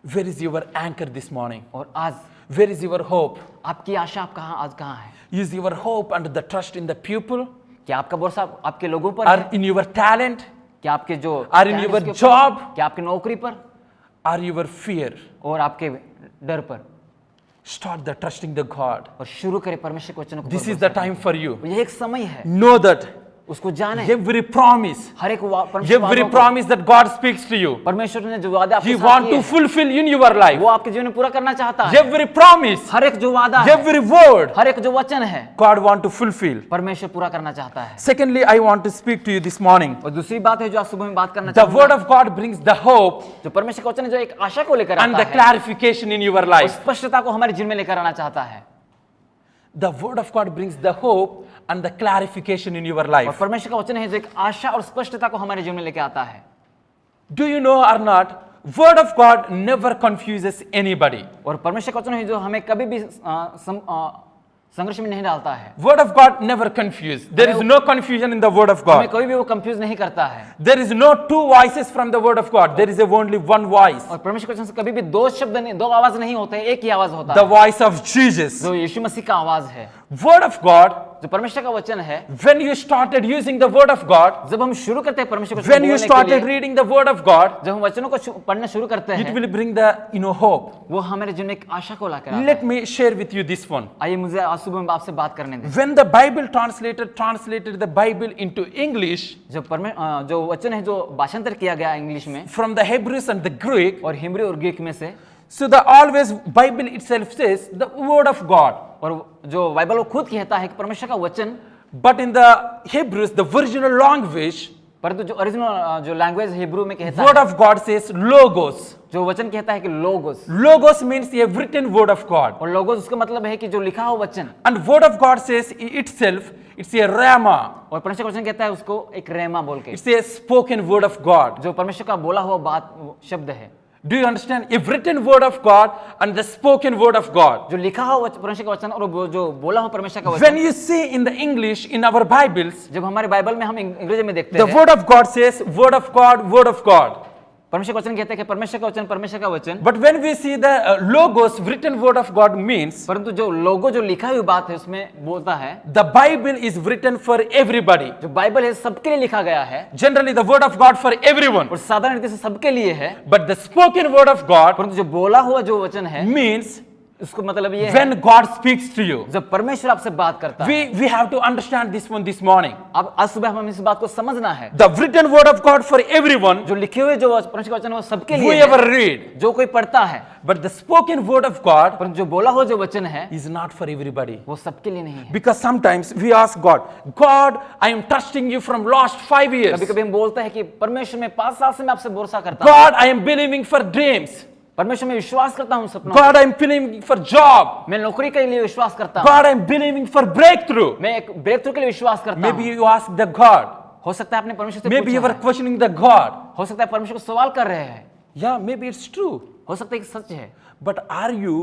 Where is your anchor this morning? और आज Where is your hope? आपकी आशा आप कहाँ है? Is your hope and the trust in the people? क्या आपका भरोसा आपके लोगों पर Or है? in your talent? क्या आपके जो Or in talent your के ऊपर? job? क्या आपकी नौकरी पर Or your fear? और आपके डर पर? Start the trusting the God. और शुरू करें परमेश्वर के वचनों को। This is the time for you. यह एक समय है, Know that उसको जाने। every promise, हर एक every promise that God speaks to you, परमेश्वर ने जो वादा आपके He साथ want किए to हैं, fulfill in your life. वो आपके जीवन में पूरा करना चाहता है। Every promise, हर एक जो वादा है, every word, हर एक जो वचन है, God want to fulfill. परमेश्वर पूरा करना चाहता है। Secondly, I want to speak to you this morning. और दूसरी बात है जो आज सुबह में बात करना The word चाहूंगा, of God brings the hope जो परमेश्वर का वचन है जो एक आशा को लेकर and आता the है clarification in your और life. स्पष्टता को हमारे जीवन में लेकर आना चाहता है। The word of God brings the hope and the clarification in your और life. परमेश्वर का वचन है जो एक आशा और स्पष्टता को हमारे जीवन में लेकर आता है। Do you know or not? Word of God never confuses anybody. और परमेश्वर का वचन है जो हमें कभी भी संघर्ष में नहीं डालता है। Word of God never confuse. There is no confusion in the word of हमें God. कोई भी वो कंफ्यूज नहीं करता है। There is no two voices from the word of God. There is only one voice. और परमेश्वर के वचन से कभी भी दो शब्द नहीं, दो आवाज नहीं होते, एक ही आवाज होता The है, voice of Jesus. जो यीशु मसीह का आवाज है। Word of God, जो परमेश्वर का वचन है, when you started using the word of God, जब हम शुरू करते हैं परमेश्वर को when you बोलने के started लिए, reading the word of God, जब हम वचनों को पढ़ना शुरू करते it हैं, will bring the hope. वो हमारे जीवन में एक आशा को लाकर आता Let है। me share with you this one. आइए मुझे आज सुबह में आपसे बात करने दें। When the Bible translated the Bible into English जो वचन है जो भाषांतर किया गया इंग्लिश में from the Hebrews and the Greek, और हिब्रू और ग्रीक में से, so the always Bible itself says the word of God. और जो बाइबल वो खुद कहता है कि परमेश्वर का वचन, But in the Hebrews, the original language, परंतु जो ओरिजिनल जो लैंग्वेज हिब्रू में कहता word है, of God says logos. जो वचन कहता है कि logos, Logos means a written word of God. और लोगोस उसका मतलब है कि जो लिखा हो वचन, And word of God says itself, it's a rama. और परमेश्वर का वचन कहता है उसको एक रेमा बोल के, It's a spoken word of God. जो परमेश्वर का बोला हुआ बात शब्द है, Do you understand? A written word of God and the spoken word of God. जो लिखा हो परमेश्वर का वचन और वो जो बोला हो परमेश्वर का When वचन। you see in the English, in our Bibles, जब हमारे बाइबल में हम अंग्रेजी में देखते the हैं, word of God says, word of God, word of God. परमेश्वर का वचन कहते हैं कि परमेश्वर का वचन, परमेश्वर का वचन, But when we see the logos, written word of God means, परंतु जो लोगो जो लिखा हुई बात है उसमें बोलता है, the Bible is written for everybody. जो बाइबल है सबके लिए लिखा गया है, Generally, the word of God for everyone. और साधारण रीति से सबके लिए है, But the spoken word of God परंतु जो बोला हुआ जो वचन है, means उसको मतलब ये है, when God speaks to you. जब परमेश्वर आपसे बात करता है। We have to understand this one this morning. अब आज सुबह हमें इस बात को समझना है, The written word of God for everyone, जो लिखे हुए जो परमेश्वर का वचन है वो सबके लिए whoever है, read. जो कोई पढ़ता है, But the spoken word of God परंतु जो बोला हुआ जो वचन है is not for everybody. वो सबके लिए नहीं है। Because sometimes we ask God, God, I am trusting you from last 5 years. कभी कभी हम बोलते हैं कि परमेश्वर में 5 साल से मैं आपसे भरोसा करता हूँ, God, I am believing for dreams. परमेश्वर में विश्वास करता हूँ सपनों, God, I am believing for job. मैं नौकरी के लिए विश्वास करता हूँ, God, I am believing for breakthrough. मैं एक ब्रेक थ्रू के लिए विश्वास करता Maybe हूँ। you ask the God. हो सकता है आपने परमेश्वर से Maybe you पूछा are है, questioning the God. हो सकता है परमेश्वर को सवाल कर रहे हैं, Yeah, maybe it's true. हो सकता है कि सच है, But are you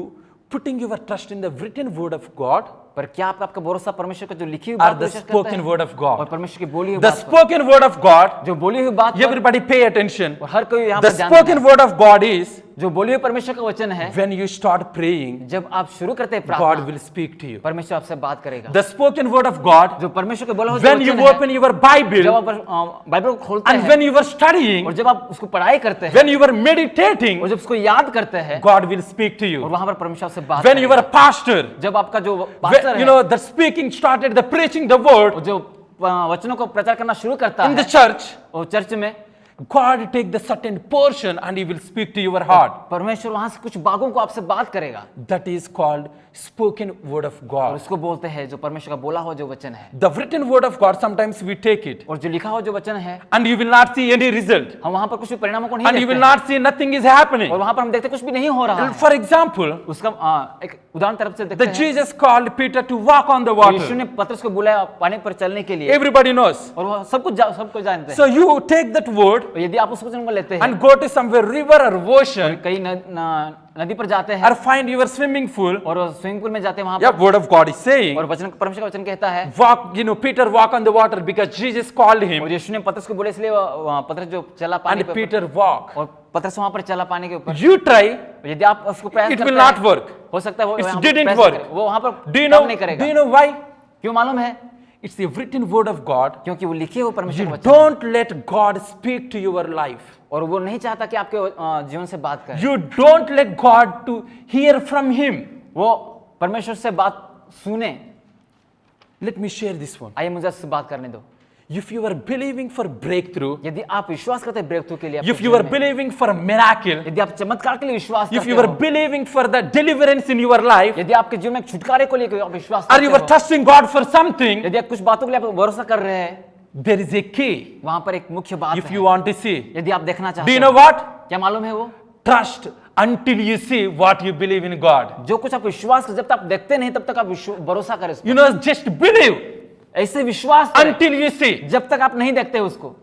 putting your trust in the written word of God पर क्या आपका भरोसा परमेश्वर का जो लिखी हुई or बात पर the विश्वास करता spoken है word of और God? परमेश्वर की बोली हुई The बात पर, spoken word of God, जो बोली हुई बात पर, everybody pay attention. और हर कोई यहाँ The पर ध्यान spoken देना है। word of God is जो बोली हुई परमेश्वर का वचन है, when you start praying, जब आप शुरू करते हैं God प्रार्थना, will speak to you. परमेश्वर आपसे बात करेगा। The spoken word of God, जो परमेश्वर के बोला हुआ when जो you वचन है, open your जब Bible आप बाइबल को खोलते and हैं when you are studying, और जब आप उसको पढ़ाई करते हैं when you are meditating, और जब उसको याद करते हैं, God will speak to और you. वहां पर परमेश्वर से बात When you are करेगा। a pastor, जब आपका जो पास्टर when, you है know, the speaking started, the preaching the word और जो वचनों को प्रचार करना शुरू करता in the है church, और चर्च में, God take the certain portion and He will speak to your heart. परमेश्वर वहां से कुछ भागों को आपसे बात करेगा That is called spoken word of और God. उसको बोलते हैं जो परमेश्वर का बोला हुआ जो वचन है। The written word of God, sometimes we take it और जो लिखा हुआ जो वचन है, and you will not see any result हम वहां पर कुछ भी परिणामों को नहीं and you देखते will हैं not see nothing is happening. और वहां पर हम देखते कुछ भी नहीं हो रहा है। For example, उसका एक उदाहरण तरफ से देखते the हैं, Jesus called Peter to walk on the Yeshu water. ने पतरस को बुलाया पानी पर चलने के लिए Everybody knows. और वह सब कुछ जानते हैं। So you take that word और यदि आप उस वचन को लेते हैं and go to somewhere river or ocean कहीं नदी पर जाते हैं or find your swimming pool. और स्विमिंग पूल में जाते हैं वहां Yeah, पर word of God is saying, और वचन परमेश्वर का वचन कहता है walk, Peter walk on the water because Jesus called और him यीशु ने पतरस को बोले इसलिए पतरस जो चला पानी and पे Peter walk. और पतरस वहां पर चला पानी के ऊपर। You try, यदि आप उसको प्रयास it करते will not हैं, work. हो सकता है वो It वहां पर didn't प्रयास work. करे, वो वहां पर Do you काम know? नहीं करेगा। Do you know why? क्यों मालूम है? It's the written word of God. क्योंकि वो लिखे हुए परमेश्वर You का वचन है don't let God speak to your life. और वो नहीं चाहता कि आपके जीवन से बात करे। You don't let God to hear from Him. वो परमेश्वर से बात सुने। Let me share this one. आइए मुझे उससे बात करने दो। If you are believing for breakthrough, यदि आप विश्वास करते हैं ब्रेक थ्रू के लिए, आपके if you are जीवन में, believing for a miracle, यदि आप चमत्कार के लिए विश्वास if करते you are हो, believing for the deliverance in your life, यदि आपके जीवन में छुटकारे को लेकर आप विश्वास or करते you are हो, trusting God for something, यदि आप कुछ बातों के लिए आप भरोसा कर रहे हैं, there is a key. वहां पर एक मुख्य बात If है। you want to see, यदि आप देखना do चाहते you हो, know what? क्या मालूम है वो? Trust until you see what you believe in God. जो कुछ आप विश्वास कर, जब तक आप देखते नहीं तब तक आप भरोसा करें उस पर। You know, just believe ऐसे विश्वास करें, until you see. जब तक आप नहीं देखते उसको।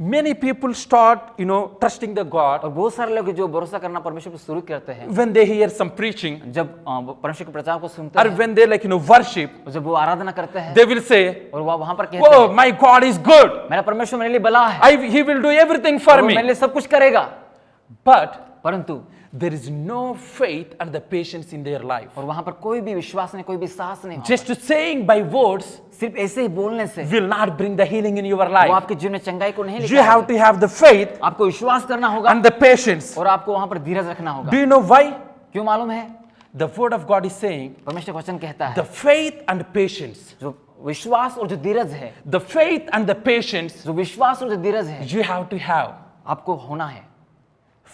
Many people start, trusting the God और बहुत सारे लोग जो भरोसा करना परमेश्वर पर शुरू करते हैं, when they hear some preaching जब परमेश्वर के प्रचार को सुनते or हैं when they worship. और जब वो आराधना करते हैं They will say, और वो वहां पर कहते "Oh, हैं my God is good. मेरा परमेश्वर मेरे लिए भला है, He will do everything for और वो मेरे me." लिए सब कुछ करेगा, But परंतु there is no faith and the patience in their life. और वहां पर कोई भी विश्वास नहीं, कोई भी साहस नहीं। Just saying by words सिर्फ ऐसे ही बोलने से will not bring the healing in your वो life. आपके जीवन में चंगाई को नहीं You लेकर have आएगा। to have the faith आपको विश्वास करना होगा and the patience. और आपको वहां पर धीरज रखना होगा। Do you know why? क्यों मालूम है? The word of God is saying परमेश्वर का वचन कहता the है faith and patience. जो विश्वास और जो धीरज है, The faith and the patience जो विश्वास और जो धीरज है you have to have. आपको होना है।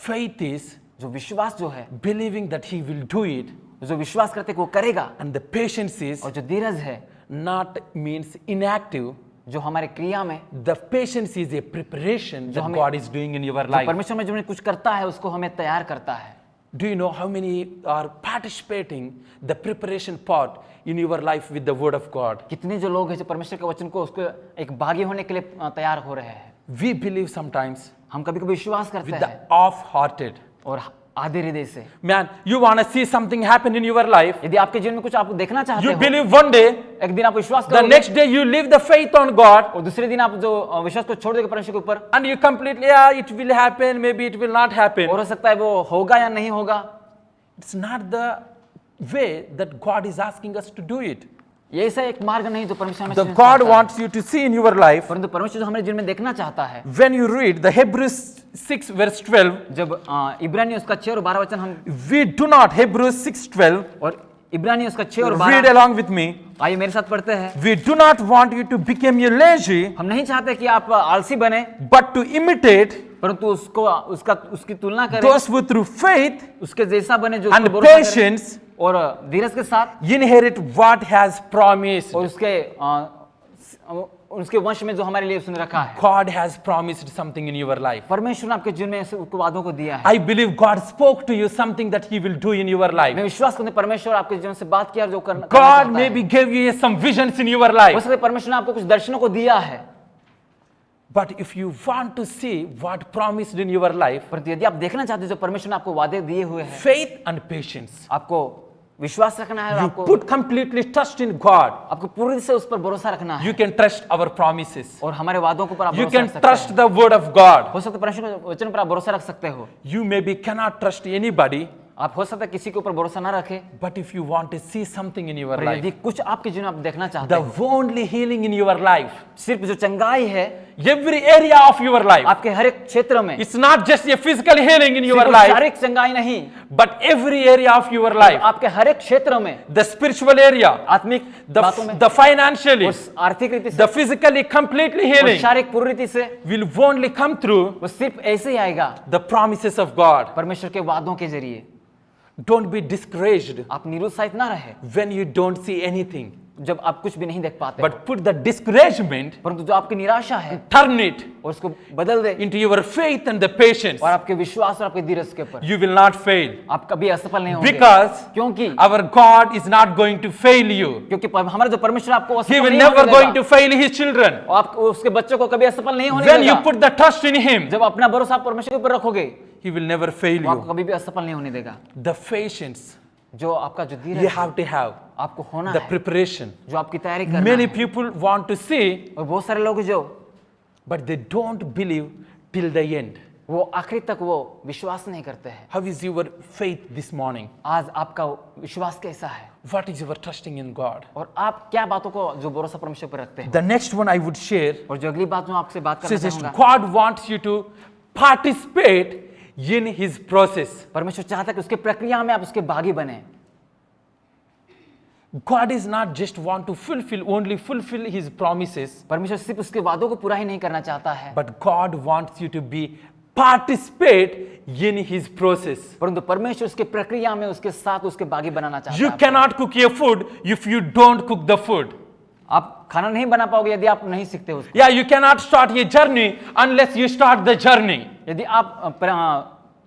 Faith is जो विश्वास जो है, believing that He will do it, जो विश्वास करते कि वो करेगा, and the patience is और जो धीरज है not means inactive. जो हमारे क्रिया में The patience is a preparation that हमें- God is doing in your जो life. परमेश्वर में जो कुछ करता है उसको हमें तैयार करता है। Do you know how many are participating the preparation part in your life with the word of God? कितने जो लोग हैं जो परमेश्वर के वचन को उसको एक भागी होने के लिए तैयार हो रहे हैं। We believe sometimes हम कभी कभी विश्वास करते with the हैं off-hearted. और आधे हृदय से। Man, you want to see something happen in your life. यदि आपके जीवन में कुछ आप देखना चाहते You हो, believe one day, एक दिन आप विश्वास the करोगे next day you leave the faith on God, और दूसरे दिन आप जो विश्वास को छोड़ देंगे परमेश्वर के ऊपर, and you completely, yeah, it will happen, maybe it will not happen. और हो सकता है वो होगा या नहीं होगा। It's not the way that God is asking us to do it. ये ऐसा एक मार्ग नहीं जो परमेश्वर हमें The चुनना God चाहता है। wants you to see in your life. परंतु परमेश्वर जो हमारे जीवन में देखना चाहता है, When you read the Hebrews 6 verse 12, जब इब्रानी उसका 6 और 12 वचन हम we do not, Hebrews 6:12, और इब्रानी उसका 6 और read 12 along with me. आइए मेरे साथ पढ़ते हैं। We do not want you to become you lazy, हम नहीं चाहते कि आप आलसी बने, but to imitate परंतु उसकी तुलना करें, those who through faith उसके जैसा बने जो and उसको भरोसा करें patience और धीरज के साथ inherit what has promised. और उसके वंश में जो हमारे लिए उसने रखा है। God has promised something in your life. परमेश्वर ने आपके जीवन में ऐसे वादों को दिया है। I believe God spoke to you something that He will do in your मैं life. विश्वास करता हूं परमेश्वर आपके जीवन से बात किया जो करना God चाहता है। maybe gave you some visions in your हो life, सकता है परमेश्वर ने आपको कुछ दर्शनों को दिया है, But if you want to see what promised in your life, परंतु यदि आप देखना चाहते हो जो परमेश्वर ने आपको वादे दिए हुए हैं, faith and patience, आपको विश्वास रखना है और you आपको put completely trust in God, आपको पूरी से उस पर भरोसा रखना है you can trust our promises. और हमारे वादों के ऊपर आप You भरोसा can रख सकते trust हैं। the word of God. हो सकता है परमेश्वर के वचन पर आप भरोसा रख सकते हो। You maybe cannot trust anybody, आप हो सकता है किसी के ऊपर भरोसा ना रखें, but if you want to see something in your पर life, यदि कुछ आपके जीवन में आप देखना चाहते the हैं, only healing in your life, सिर्फ जो चंगाई है every area of your life, आपके हर एक क्षेत्र में, it's not just a physical healing in your सिर्फ life, शारीरिक चंगाई नहीं, but every area of your life, आपके हर एक क्षेत्र में, the spiritual area, आत्मिक बातों में, the financially, उस आर्थिक रीति से, the physically completely और healing शारीरिक पूरी रीति से, will only come through वो सिर्फ ऐसे ही आएगा the promises of God. परमेश्वर के वादों के जरिए। Don't be discouraged आप निरुत्साहित ना रहे when you don't see anything, जब आप कुछ भी नहीं देख पाते, but put the discouragement, परंतु जो आपकी निराशा है turn it और उसको बदल दे into your faith and the patience. और आपके विश्वास और आपके धीरज के ऊपर, You will not fail आप कभी असफल नहीं होंगे। because क्योंकि our God is not going to fail you. क्योंकि हमारा जो परमेश्वर आपको He असफल will नहीं never होने going देगा, to fail his children. और आप उसके बच्चों को कभी असफल नहीं होने When you देगा। put the trust in him, जब अपना भरोसा आप परमेश्वर के ऊपर रखोगे, he will never fail वो आपको you. कभी भी असफल नहीं होने देगा। The patience जो आपका जो धीरज you है, have to have, आपको होना the है, preparation. जो आपकी तैयारी करना Many है। people want to see, और बहुत सारे लोग जो but they don't believe till the end. वो आखिरी तक वो विश्वास नहीं करते हैं। How is your faith this morning? आज आपका विश्वास कैसा है What is your trusting in God? और आप क्या बातों को जो भरोसा परमेश्वर पर रखते हैं? The next one I would share और जो अगली बात जो आपसे बात करना says this, चाहूंगा, God wants you to participate in his process. परमेश्वर चाहता है कि उसके प्रक्रिया में आप उसके भागी बने। God is not just want to fulfill his promises, परमेश्वर सिर्फ उसके वादों को पूरा ही नहीं करना चाहता है, but God wants you to be participate in his process. परंतु परमेश्वर उसके प्रक्रिया में उसके साथ उसके भागी बनाना चाहता You है। cannot cook a food if you don't cook the food. आप खाना नहीं बना पाओगे यदि आप नहीं सीखते उसको। Yeah, you cannot start a journey unless you start the journey. यदि आप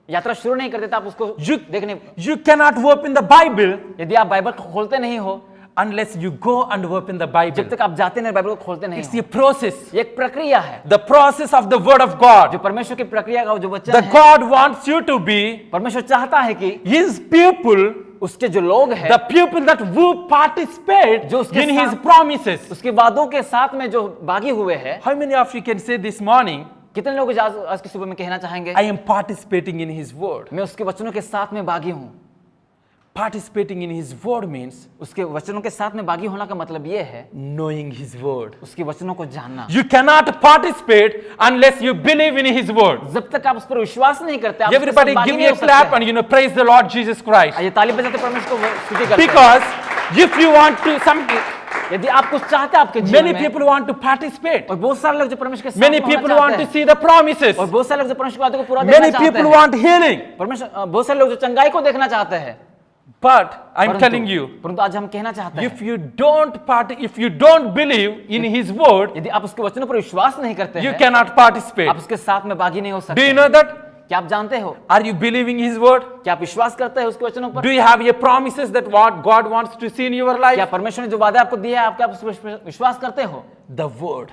यात्रा शुरू नहीं करते तो आप उसको देखने, You cannot open the Bible यदि आप बाइबल को खोलते नहीं हो, unless you go and open the जब Bible. तक आप जाते नहीं बाइबल को खोलते नहीं It's हो। a process. ये एक प्रक्रिया है, The process of the word of जो God. परमेश्वर की प्रक्रिया का जो वचन The है, God wants you to be परमेश्वर चाहता है कि his people, उसके जो लोग हैं, the people that will participate जो उसके in his साथ- promises. उसके वादों के साथ में जो भागी हुए हैं। How many of you can say this morning, कितने लोग आज की सुबह में कहना चाहेंगे, I am participating in his word? मैं उसके वचनों के साथ में भागी हूँ। Participating in his word means उसके वचनों के साथ में भागी होना का मतलब ये है knowing his word. उसके वचनों को जानना। You cannot participate unless you believe in his word. जब तक आप उस पर विश्वास नहीं करते, आप उसके Everybody साथ भागी give me नहीं a हो सकते clap हैं। and praise the Lord Jesus Christ. आइए ताली बजाते परमेश्वर को स्तुति करते हैं। Because if you want to, यदि आप कुछ चाहते हैं आपके जीवन many में, people want to participate. और बहुत सारे लोग जो परमेश्वर के साथ Many में होना people चाहते want to हैं, see the promises. और बहुत सारे लोग जो परमेश्वर की बातों को पूरा देखना Many चाहते people हैं, want healing. परमेश्वर बहुत सारे लोग जो चंगाई को देखना चाहते हैं। But I'm परंतु- telling you, परंतु आज हम कहना चाहते हैं, if you don't believe in his word, यदि आप उसके वचनों पर विश्वास नहीं करते you हैं, cannot participate. आप उसके साथ में भागी नहीं हो Do सकते। you know that? क्या आप जानते हो? Are you believing his word? क्या आप विश्वास करते हैं उसके वचनों पर? Do you have a promises that what God wants to see in your क्या life? परमेश्वर ने जो वादा आपको दिया है, आप क्या उस पर विश्वास करते हो? The word,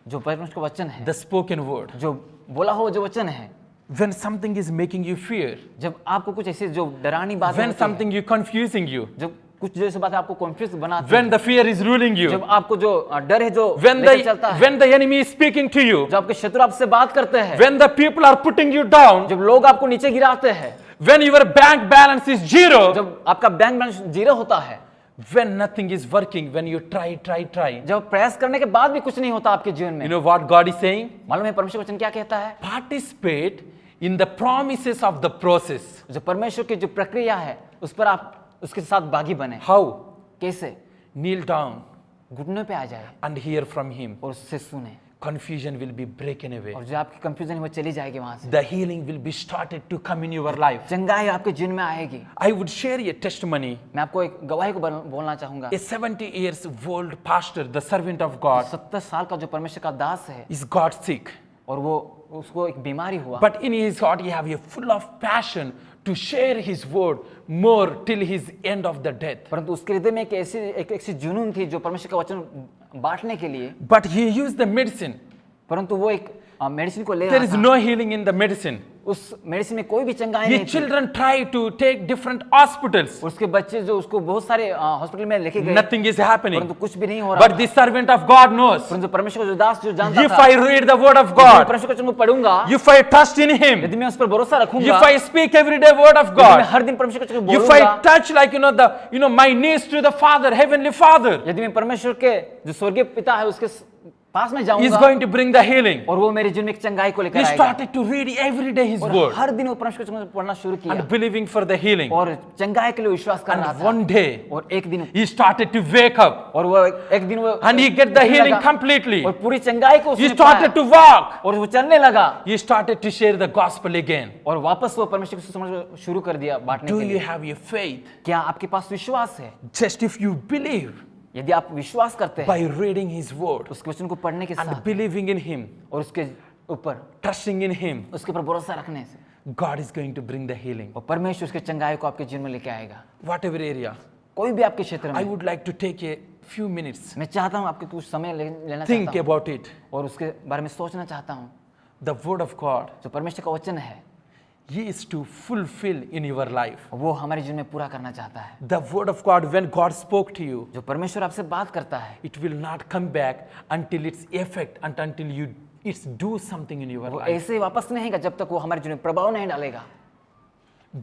जो परमेश्वर का वचन है, the spoken word. जो बोला हो जो वचन है, When something is making you fear, जब आपको कुछ ऐसी जो डरानी बात when something is confusing you, जब कुछ जैसे बात आपको कॉन्फ्यूज बनाती when है, the fear is ruling you, जब आपको जो डर है जो when लेकर चलता है, when the enemy is speaking to you, जब आपके शत्रु आपसे बात करते हैं, when the people are putting you down, जब लोग आपको नीचे गिराते हैं, when your bank balance is zero, जब आपका बैंक बैलेंस जीरो होता है, when nothing is working, when you try, जब प्रयास करने के बाद भी कुछ नहीं होता आपके जीवन में, you know what God is saying? मालूम है परमेश्वर वचन क्या कहता है? Participate in the promises of the process. जो परमेश्वर की जो प्रक्रिया है उस पर आप उसके साथ भागी बने। How? कैसे? Kneel down घुटनों पे आ जाए and hear from him. और उससे सुने, Confusion will be breaking away. और जो आपकी कंफ्यूजन है वो चली जाएगी वहां से। The healing will be started to come in your life. चंगाई आपके जीवन में आएगी। I would share a testimony. मैं आपको एक गवाही को बोलना चाहूंगा। A 70 years old pastor, the servant of God, 70 साल का जो परमेश्वर का दास है is got sick. और वो उसको एक बीमारी हुआ, But in his heart, he have a full of passion to share his word more till his end of the death. परंतु उसके हृदय में एक ऐसी जुनून थी जो परमेश्वर का वचन बांटने के लिए, But he used the medicine. परंतु वो एक मेडिसिन को ले There रहा is था, no healing in the medicine. उस मेडिसिन में कोई भी चंगाई His नहीं थी। children try to take different hospitals. उसके बच्चे जो उसको बहुत सारे हॉस्पिटल में लेके गए, Nothing is happening. परंतु कुछ भी नहीं हो रहा But the servant of God knows. परंतु परमेश्वर का जो दास जो जानता If था, I read the word of यदि मैं God, परमेश्वर का वचन को पढ़ूंगा, if I trust in Him, यदि मैं उस पर भरोसा रखूंगा, if I speak every day word of यदि मैं God, हर दिन परमेश्वर का वचन को if बोलूंगा, I touch like my knees to the Father, Heavenly Father, यदि मैं परमेश्वर के जो स्वर्गीय पिता है उसके पास में He's जाऊंगा, going to bring the healing. और वो मेरे जीवन में एक चंगाई को लेकर He आएगा, started to read every day His और word हर दिन वो परमेश्वर का वचन पढ़ना शुरू किया, and believing for the healing. और चंगाई के लिए विश्वास कर रहा And था, one day और एक दिन he started to wake up और वो एक दिन वो and he get the उठने healing लगा, completely. और पूरी चंगाई को He उसने started पाया, to walk. और वो चलने लगा, He started to share the gospel again. और वापस वो परमेश्वर को सुसमाचार शुरू कर दिया बांटने Do के you लिए। have your faith? क्या आपके पास विश्वास है? Just if you believe यदि आप विश्वास करते हैं by reading His word उसके वचन को पढ़ने के and साथ believing in Him, और उसके ऊपर trusting in Him, उसके ऊपर भरोसा रखने से, God is going to bring the healing. और परमेश्वर उसके चंगाई को आपके जीवन में लेके आएगा। Whatever area. कोई भी आपके क्षेत्र I में, would like to take a few minutes. मैं चाहता हूँ आपके कुछ समय लेना Think चाहता हूँ about it. और उसके बारे में सोचना चाहता हूँ। The word of God, जो परमेश्वर का वचन है He is to fulfill in your life. वो हमारे जीवन में पूरा करना चाहता है। The word of God, when God spoke to you, जो परमेश्वर आपसे बात करता है it will not come back until its effect and until it's do something in your वो life. ऐसे ही वापस नहीं आएगा जब तक वो हमारे जीवन में प्रभाव नहीं डालेगा।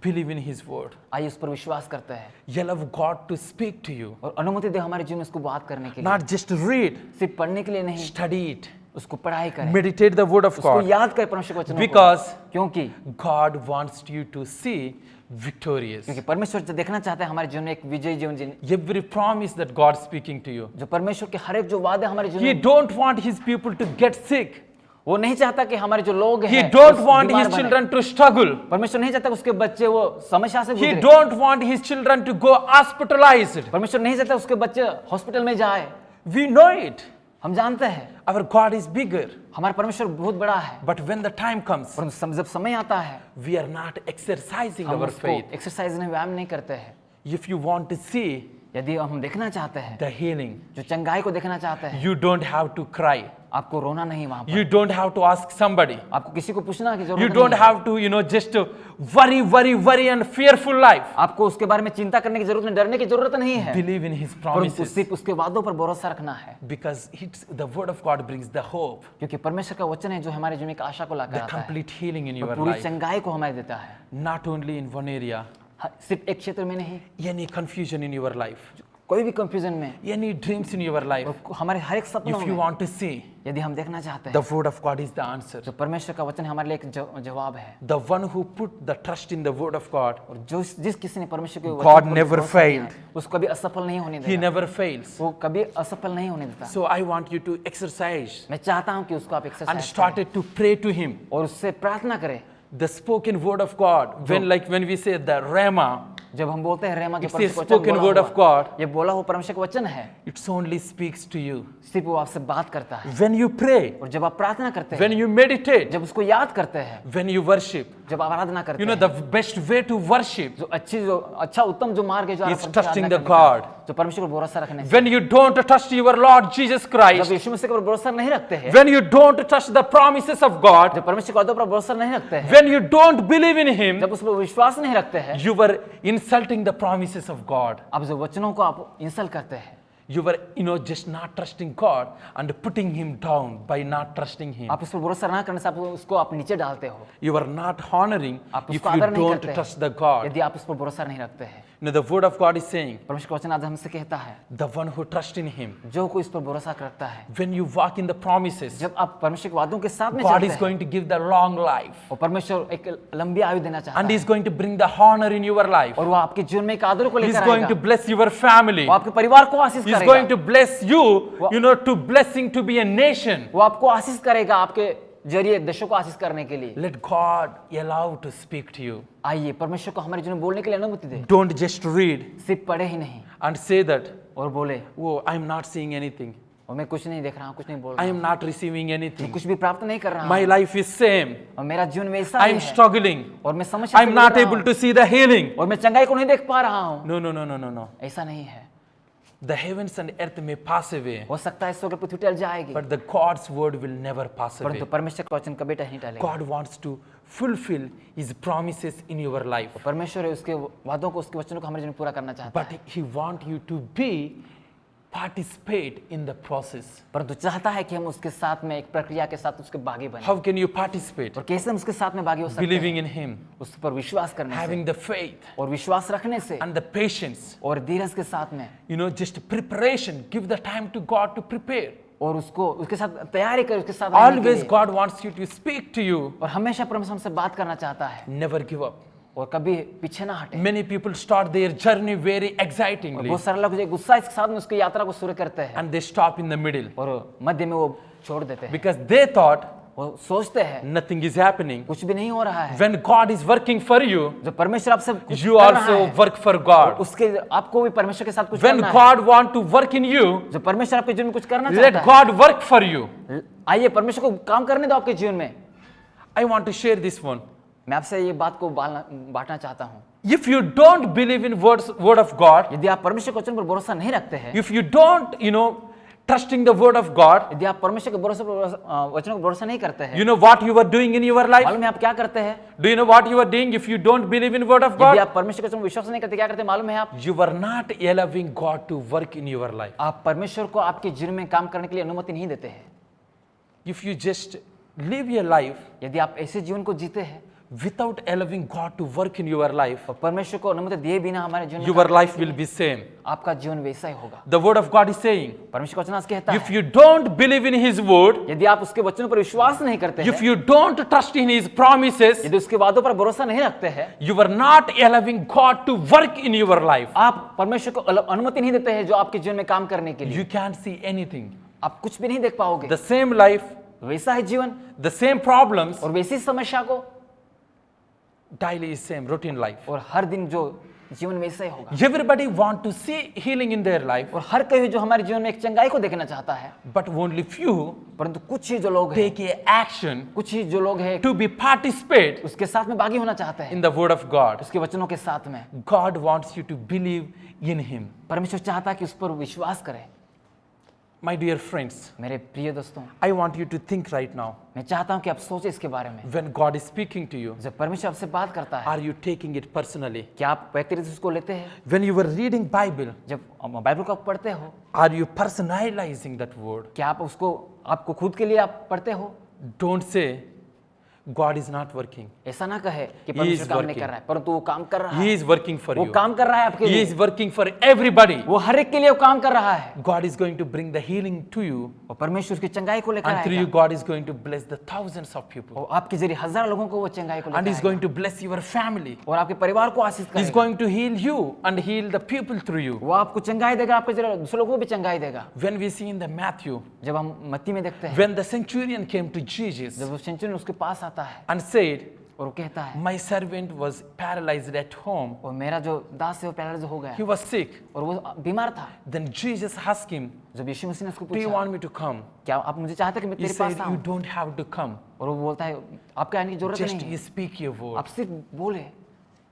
Believe in His word. आइए उस पर विश्वास करते हैं Allow God to speak to you. और अनुमति दे हमारे जीवन में उसको बात करने के लिए, Not just read, सिर्फ पढ़ने के लिए नहीं, study it. उसको पढ़ाई करें, Meditate the word of उसको God. याद करें परमेश्वर के वचनों को, Because क्योंकि God wants you to see victorious. परमेश्वर जो देखना चाहता है हमारे जीवन में एक विजयी जीवन जीने। Every promise that God is speaking to you. जो परमेश्वर के हर एक जो वादे हमारे जीवन He में, don't want His people to get sick. वो नहीं चाहता कि हमारे जो लोग He हैं don't वो want बीमार His बने। children to struggle. परमेश्वर नहीं चाहता उसके बच्चे वो समस्या से He गुजरे। don't want His children to go hospitalized. परमेश्वर नहीं चाहता उसके बच्चे हॉस्पिटल में जाए। We know it. हम जानते हैं Our God is bigger. हमारा परमेश्वर बहुत बड़ा है, But when the time comes, परंतु जब समय आता है we are not exercising हम our उसको faith. एक्सरसाइज नहीं, व्यायाम नहीं करते हैं। If you want to see यदि हम देखना चाहते हैं, the healing, जो चंगाई को देखना चाहते हैं, you don't have to cry. आपको रोना नहीं वहां पर, You don't have to ask somebody. आपको किसी को पूछना की You जरूरत don't नहीं है। have to, just worry and fearful life. आपको उसके बारे में चिंता करने की जरूरत नहीं, डरने की जरूरत नहीं है, Believe in His परंतु promises. सिर्फ उसके वादों पर भरोसा रखना है, Because the word of God brings the hope, क्योंकि परमेश्वर का वचन है जो हमारे जीवन में एक आशा को लाकर the आता है, complete healing in your पूरी life. चंगाई को हमें देता है। Not only in one area, सिर्फ एक क्षेत्र में नहीं, any confusion in your life, कोई भी कंफ्यूजन में, any dreams in your life. और हमारे हर एक सपनों If you में want to see, यदि हम देखना चाहते the हैं, word of God is the answer. जो परमेश्वर का वचन हमारे लिए एक जवाब है। The one who put the trust in the word of God, और जो जिस किसी ने परमेश्वर के God वचन पर never भरोसा किया है, failed. उसको कभी असफल नहीं होने He देता, never fails. वो कभी असफल नहीं होने देता। So I want you to exercise मैं चाहता हूं कि उसको आप and एक्सरसाइज करें started to pray to Him. और उससे प्रार्थना करें। The spoken word of God, when we say the Rhema, जब हम बोलते हैं रेमा, जो It's a परमेश्वर का spoken वचन word बोला of हुआ, God. ये बोला हुआ परमेश्वर का वचन है, it only speaks to you. सिर्फ वो आपसे बात करता है। When you pray, और जब आप प्रार्थना करते when हैं, you meditate, जब उसको याद करते हैं, when you worship, जब आप आराधना करते हैं, the best way to worship, जो अच्छा उत्तम जो मार्ग है जो It's आप trusting आराधना the करने का, God. जो परमेश्वर पर भरोसा रखने से, when you don't trust your Lord Jesus जब Christ, यीशु मसीह पर भरोसा नहीं रखते हैं, when you don't trust the promises of God, जब परमेश्वर के वादों पर भरोसा नहीं रखते हैं, when you don't believe in Him, जब उस पर विश्वास नहीं रखते हैं, you were insulting the promises of God. आप जो वचनों को आप इंसल्ट करते हैं, You were, just not trusting God and putting Him down by not trusting Him. आप उस पर भरोसा ना करने से उसको आप नीचे डालते हो, You are not honoring आप if उसको you आदर नहीं don't करते trust हैं, the God. यदि आप उस पर भरोसा नहीं रखते हैं। The word of God is saying, परमेश्वर का वचन आज हमसे कहता है, the one who trusts in Him, जो कोई इस पर भरोसा करता है, when you walk in the promises, जब आप परमेश्वर के वादों के साथ में God चलते is हैं, going to give the long life और परमेश्वर एक लंबी आयु देना चाहता and है, He's going to bring the honor in your life. और वो आपके जीवन में एक आदर को He's लेकर going to आएगा, bless your family. वो आपके परिवार को आशीष He's going करेगा, to bless you, to blessing to be a nation. वो आपको आशीष करेगा, आपके जरिए देशों को आशीष करने के लिए। Let God allow to speak to you. आइए परमेश्वर को हमारे जीवन में बोलने के लिए अनुमति दे, Don't just read सिर्फ पढ़े ही नहीं and say that, और बोले, oh, I'm not seeing anything. और मैं कुछ नहीं देख रहा हूँ, कुछ नहीं बोल I रहा am not receiving हूँ, anything. कुछ भी प्राप्त नहीं कर रहा My हूँ, life is same. और मेरा जीवन में ऐसा ही I'm है, struggling. और मैं समस्या से I'm not गुजर रहा able हूँ, to see the healing. और मैं चंगाई को नहीं देख पा रहा हूँ। No. ऐसा नहीं है। The heavens and earth may pass away, हो सकता है स्वर्ग और पृथ्वी टल जाएगी, but the God's word will never pass away. परंतु परमेश्वर का वचन कभी नहीं टलेगा। God wants to fulfill His promises in your life, परमेश्वर है उसके वादों को, उसके वचनों को हमारे जीवन में पूरा करना चाहता but है, He wants you to be participate in the process. परंतु चाहता है कि हम उसके साथ में एक प्रक्रिया के साथ उसके भागी बने। How can you participate? और कैसे हम उसके साथ में भागी हो सकते Believing हैं? in Him, उस पर विश्वास करने से having the faith और विश्वास रखने से and the patience. और धीरज के साथ में Just preparation. Give the time to God to prepare. और उसको उसके साथ तैयारी कर, उसके साथ रहने के Always लिए। God wants you to speak to you. और हमेशा परमेश्वर हमसे बात करना चाहता है Never give up. और कभी पीछे ना हटे। Many people start their journey very और excitingly बहुत सारे लोग जो गुस्सा के साथ में उसकी यात्रा को शुरू करते हैं and they stop in the middle और मध्य में वो छोड़ देते हैं। because they thought वो सोचते हैं nothing is happening. कुछ भी नहीं हो रहा है। When God is working for you, जो परमेश्वर आपसे कुछ you कर रहा also है, work for God. उसके आपको भी परमेश्वर के साथ कुछ When करना है। God wants to work in you, जो परमेश्वर आपके जीवन में कुछ करना let चाहता God work for you. है, आइए परमेश्वर को काम करने दो आपके जीवन में। I want to share this one. मैं आपसे ये बात को बांटना चाहता हूँ। If you don't believe in word of God, यदि आप परमेश्वर के वचन पर भरोसा नहीं रखते हैं, if you don't, trusting the word of God, यदि आप परमेश्वर के भरोसे पर वचनों पर भरोसा नहीं करते हैं, you know what you are doing in your life? मालूम है आप क्या करते हैं? Do you know what you are doing if you don't believe in word of यदि God? आप परमेश्वर के वचन पर विश्वास नहीं करते, क्या करते हैं मालूम है आप? You are not allowing God to work in your life. आप परमेश्वर को आपके जीवन में काम करने के लिए अनुमति नहीं देते हैं। If you just live your life यदि आप ऐसे जीवन को जीते हैं without allowing God to work in your life, और परमेश्वर को अनुमति दिए बिना हमारे जीवन में your काम life करने will के be लिए, same. आपका जीवन वैसा ही होगा। The word of God is saying, परमेश्वर का वचन आज कहता if है, you don't believe in His word, यदि आप उसके वचनों पर विश्वास नहीं करते if हैं, you don't trust in His promises, यदि उसके वादों पर भरोसा नहीं रखते हैं, you are not allowing God to work in your life. आप परमेश्वर को अनुमति नहीं देते हैं जो आपके जीवन में काम करने के लिए, You can't see anything. आप कुछ भी नहीं देख पाओगे। The same life, वैसा है जीवन the same problems, और वैसी समस्या को daily is same, routine life. और हर दिन जो जीवन वैसा ही होगा। Everybody want to see healing in their life, और हर कोई जो हमारे जीवन में एक चंगाई को देखना चाहता है, but only few परंतु कुछ ही जो लोग हैं, take a action कुछ ही जो लोग हैं to be participate उसके साथ में भागी होना चाहते हैं, in the word of God. उसके वचनों के साथ में। God wants you to believe in Him. परमेश्वर चाहता है कि उस पर विश्वास करें। My dear friends, मेरे प्रिय दोस्तों, I want you to think right now. मैं चाहता हूं कि आप सोचें इसके बारे में। When God is speaking to you, जब परमेश्वर आपसे बात करता है, are you taking it personally? क्या आप व्यक्तिगत रूप से उसको लेते हैं? When you were reading Bible, जब बाइबल को आप पढ़ते हो, are you personalizing that word? क्या आप उसको आपको खुद के लिए आप पढ़ते हो? Don't say God is not working. ऐसा ना कहे कि is परमेश्वर काम नहीं working. कर रहा है, परंतु वो काम कर रहा He है। is working for वो you. काम कर रहा है आपके He लिए। is working for everybody. वो हर एक के लिए वो काम कर रहा है। God is going to bring the healing to you, और परमेश्वर उसकी चंगाई को लेकर and through you, आएगा। God is going to bless the thousands of people. और आपके जरिए हजार लोगों को वो चंगाई को And He's लेकर going to bless your family. और आपके परिवार को आशीष He's करेगा। going to heal you and heal the people through you. वो आपको चंगाई देगा, आपके जरिए दूसरे लोगों को भी चंगाई देगा। When we see in the Matthew, जब हम मत्ती में देखते हैं, when the centurion came to Jesus जब वो सेंचुरियन उसके पास आता है and said, और वो कहता है, my servant was paralyzed at home. और मेरा जो दास है वो पैरालाइज हो गया He was sick. और वो बीमार था। Then Jesus asked him, जब यीशु मसीह ने उसको do you पूछा, want me to come? क्या आप मुझे चाहते हैं कि मैं He तेरे said, पास you आऊं? don't have to come. और वो बोलता है, आपके आने की जरूरत Just नहीं you है, speak your word. आप सिर्फ बोले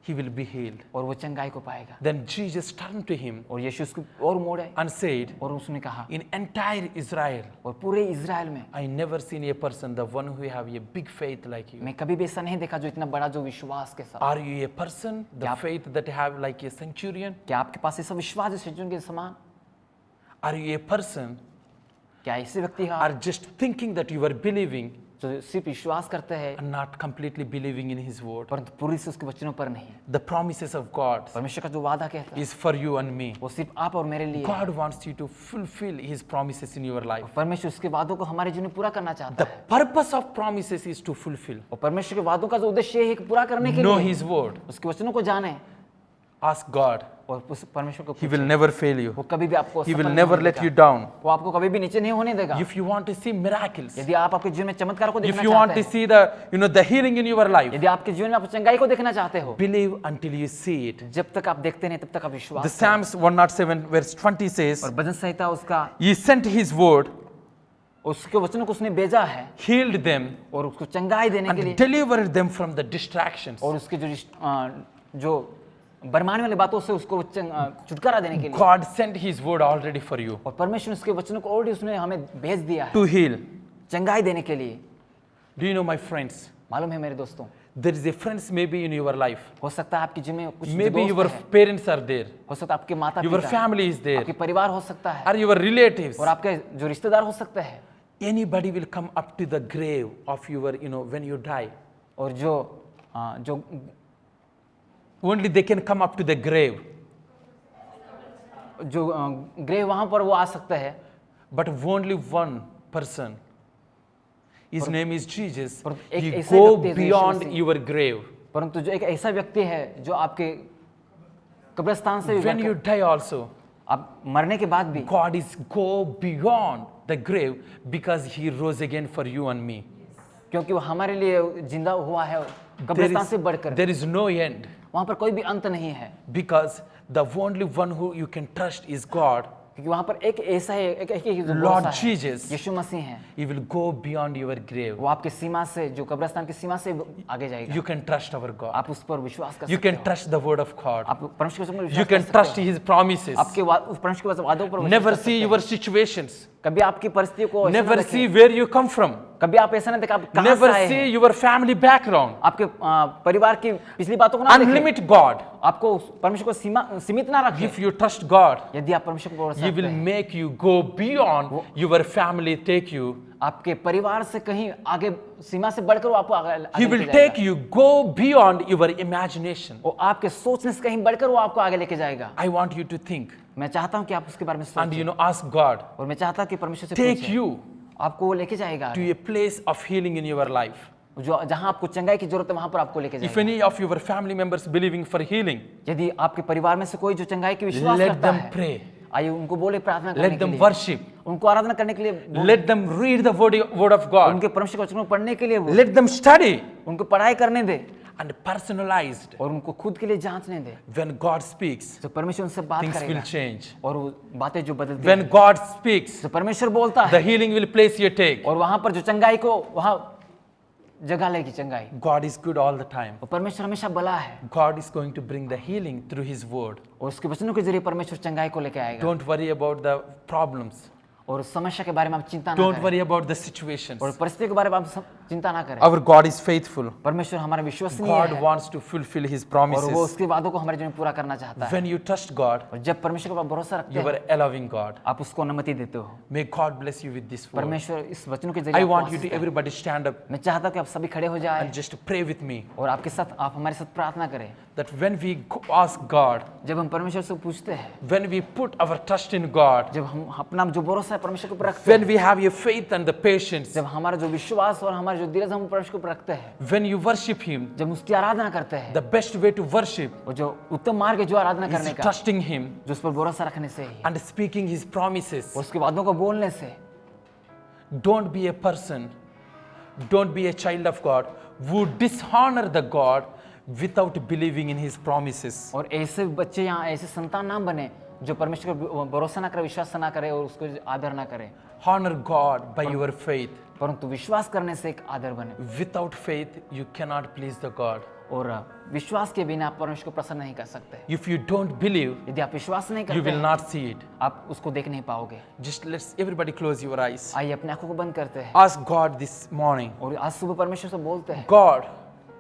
He will be healed. और वो चंगाई को पाएगा। Then Jesus turned to him और यीशु उसको और मोड़े and said, और उसने कहा, in entire Israel, और पूरे इजराइल में I never seen a person, the one who have a big faith like you. मैं कभी भी ऐसा नहीं देखा जो इतना बड़ा जो विश्वास के साथ। Are you a person, the faith that have like a centurion? क्या आपके पास ऐसा विश्वास है सेंचुरियन के समान? Are you a person, क्या ऐसे व्यक्ति हैं are just thinking that you are believing जो सिर्फ विश्वास करते हैं and not completely believing in His word? परंतु पूरी से उसके वचनों पर नहीं है? The promises of God परमेश्वर का जो वादा कहता है is for you and me. वो सिर्फ आप और मेरे लिए है। God wants you to fulfill His promises in your life. परमेश्वर उसके वादों को हमारे जीवन में पूरा करना चाहता The है purpose of promises is to fulfill. और परमेश्वर के वादों का जो उद्देश्य है कि पूरा करने के Know लिए His word. उसके वचनों को जाने Ask God. और उस परमेश्वर को He will पूछे। never fail you. वो कभी भी आपको He असफल will नहीं never होने let देगा। you down. वो आपको कभी भी नीचे नहीं होने देगा। If you want to see miracles, यदि आप आपके जीवन में चमत्कार को if देखना you want चाहते to हैं, see the healing in your life, यदि आपके जीवन में आप चंगाई को देखना चाहते हो, believe until you see it. जब तक आप देखते नहीं तब तक आप The विश्वास करें। Psalms 107 verse 20 says, और भजन संहिता उसका He sent His word, उसके वचनों को उसने भेजा है healed them, और उसको चंगाई देने के and लिए delivered them from the distractions. और उसके जो बरमाने वाली बातों से उसको छुटकारा देने के लिए। God sent His word already for you और परमेश्वर उसके वचनों को ऑलरेडी उसने हमें भेज दिया है to heal. चंगाई देने के लिए। Do you know, my friends? मालूम है मेरे दोस्तों, There is a friends maybe in your life. हो सकता है आपकी जिम्मे कुछ Maybe दोस्त your हैं। parents are there, हो सकता है आपके माता your पिता, family is there, आपके परिवार हो सकता है or your relatives. और आपके जो रिश्तेदार हो सकते हैं। Anybody will come up to the grave of your, when you die. और जो Only they can come up to the grave. Grave वहां पर वो आ सकते हैं, But only one person. His name is Jesus. पर एक He ऐसा go व्यक्ति है जो beyond Yeshu Masih. your grave. परंतु जो एक ऐसा व्यक्ति है जो आपके कब्रिस्तान से भी When you die also, आप मरने के बाद भी God is go beyond the grave because He rose again for you and me. क्योंकि वो हमारे लिए जिंदा हुआ है कब्रिस्तान से बढ़कर। There is no end वहां पर कोई भी अंत नहीं है, because the only one who you can trust is God. क्योंकि वहां पर एक ऐसा है, एक जो Lord भरोसा है, Jesus. यीशु मसीह है। He will go beyond your grave. वो आपके सीमा से, जो कब्रिस्तान की सीमा से आगे जाएगा। You can trust our God. आप उस पर विश्वास कर You सकते can हो। trust the word of God. आप परमेश्वर के वचन पर You विश्वास can कर trust सकते हो। His promises. आपके उस परमेश्वर के वादों पर विश्वास Never कर see सकते your हैं। situations. कभी आपकी परिस्थितियों को ऐसा ना Never देखें। see where you come from. कभी आप ऐसा ना देखें आप कहां से Never आए see हैं। your family background. आपके परिवार की पिछली बातों को ना देखें। Unlimit God. आपको परमेश्वर को सीमित ना रखें। If you trust God, यदि आप परमेश्वर को भरोसा He रखते will हैं, make you go beyond your family take you. आपके परिवार से कहीं आगे सीमा से बढ़कर वो आपको आगे He लेके will जाएगा। take you go beyond your imagination. वो आपके सोचने से कहीं बढ़कर वो आपको आगे लेके जाएगा। I want you to think मैं चाहता हूँ कि आप उसके बारे में and सोचें ask God और मैं चाहता हूँ कि परमेश्वर से take पूछें, you आपको वो लेके जाएगा to a place of healing in your life. जो जहाँ आपको चंगाई की जरूरत है वहां पर आपको लेके If जाएगा। any of your family members believing for healing, यदि आपके परिवार में से कोई जो चंगाई की विश्वास let करता them है, pray. आइए उनको बोले प्रार्थना करने Let के them लिए, worship. उनको आराधना करने के लिए बोले, Let them read the word of God. उनके परमेश्वर के वचनों को पढ़ने के लिए बोले, Let them study उनको पढ़ाई करने दे and personalized. और उनको खुद के लिए जांचने दे। When God speaks, जो परमेश्वर उनसे बात things करेगा will change. और वो बातें जो बदलती When हैं, God speaks, जो परमेश्वर बोलता the है healing will place you take. और वहां पर जो चंगाई को वहां जगह लेगी चंगाई। God is good all the time. और परमेश्वर हमेशा भला है God is going to bring the healing through His word. और उसके वचनों के जरिए परमेश्वर चंगाई को लेके आएगा। Don't worry about the problems. और उस समस्या के बारे में आप चिंता ना Don't करें worry about the situations. और परिस्थिति के बारे में आप चिंता ना करें। Our God is faithful. परमेश्वर हमारा विश्वसनीय God है wants to fulfill His और वो promises. उसके वादों को हमारे जीवन में पूरा करना चाहता है। When you trust God, और जब परमेश्वर पर भरोसा रखते you हैं, are allowing God. आप उसको अनुमति देते हो। May God bless you with this word. परमेश्वर इस वचनों के I जरिए आपको want you Ashish to they. everybody stand up मैं चाहता हूँ कि आप सभी खड़े हो जाएं and just pray with me और आपके साथ आप हमारे साथ प्रार्थना करें। that when we ask God, जब हम परमेश्वर से पूछते हैं, when we put our trust in God, जब हम अपना जो भरोसा है परमेश्वर के ऊपर रखते हैं, when we have your faith and the patience, जब हमारा जो विश्वास और हमारा जो धीरज हम परमेश्वर के ऊपर रखते हैं, when you worship Him, जब उसकी आराधना करते हैं, the best way to worship और जो उत्तम मार्ग है जो आराधना करने is का, trusting Him जो उस पर भरोसा रखने से ही and speaking His promises. और उसके वादों को बोलने से। Don't be a person, don't be a child of God who dishonor the God without believing in His promises. और ऐसे बच्चे या ऐसे संतान ना बने जो परमेश्वर पर भरोसा ना करे, विश्वास ना करे और उसको आदर ना करे, Honor God by your faith. परंतु विश्वास करने से एक आदर बने। Without faith, you cannot please the God. और विश्वास के बिना आप परमेश्वर को प्रसन्न नहीं कर सकते। If you don't believe, यदि आप विश्वास नहीं you करते will हैं, not see it. आप उसको देख नहीं पाओगे। Just let's everybody close your eyes. आइए अपने आंखों को बंद करते हैं Ask God this morning, और आज सुबह परमेश्वर से बोलते हैं, God,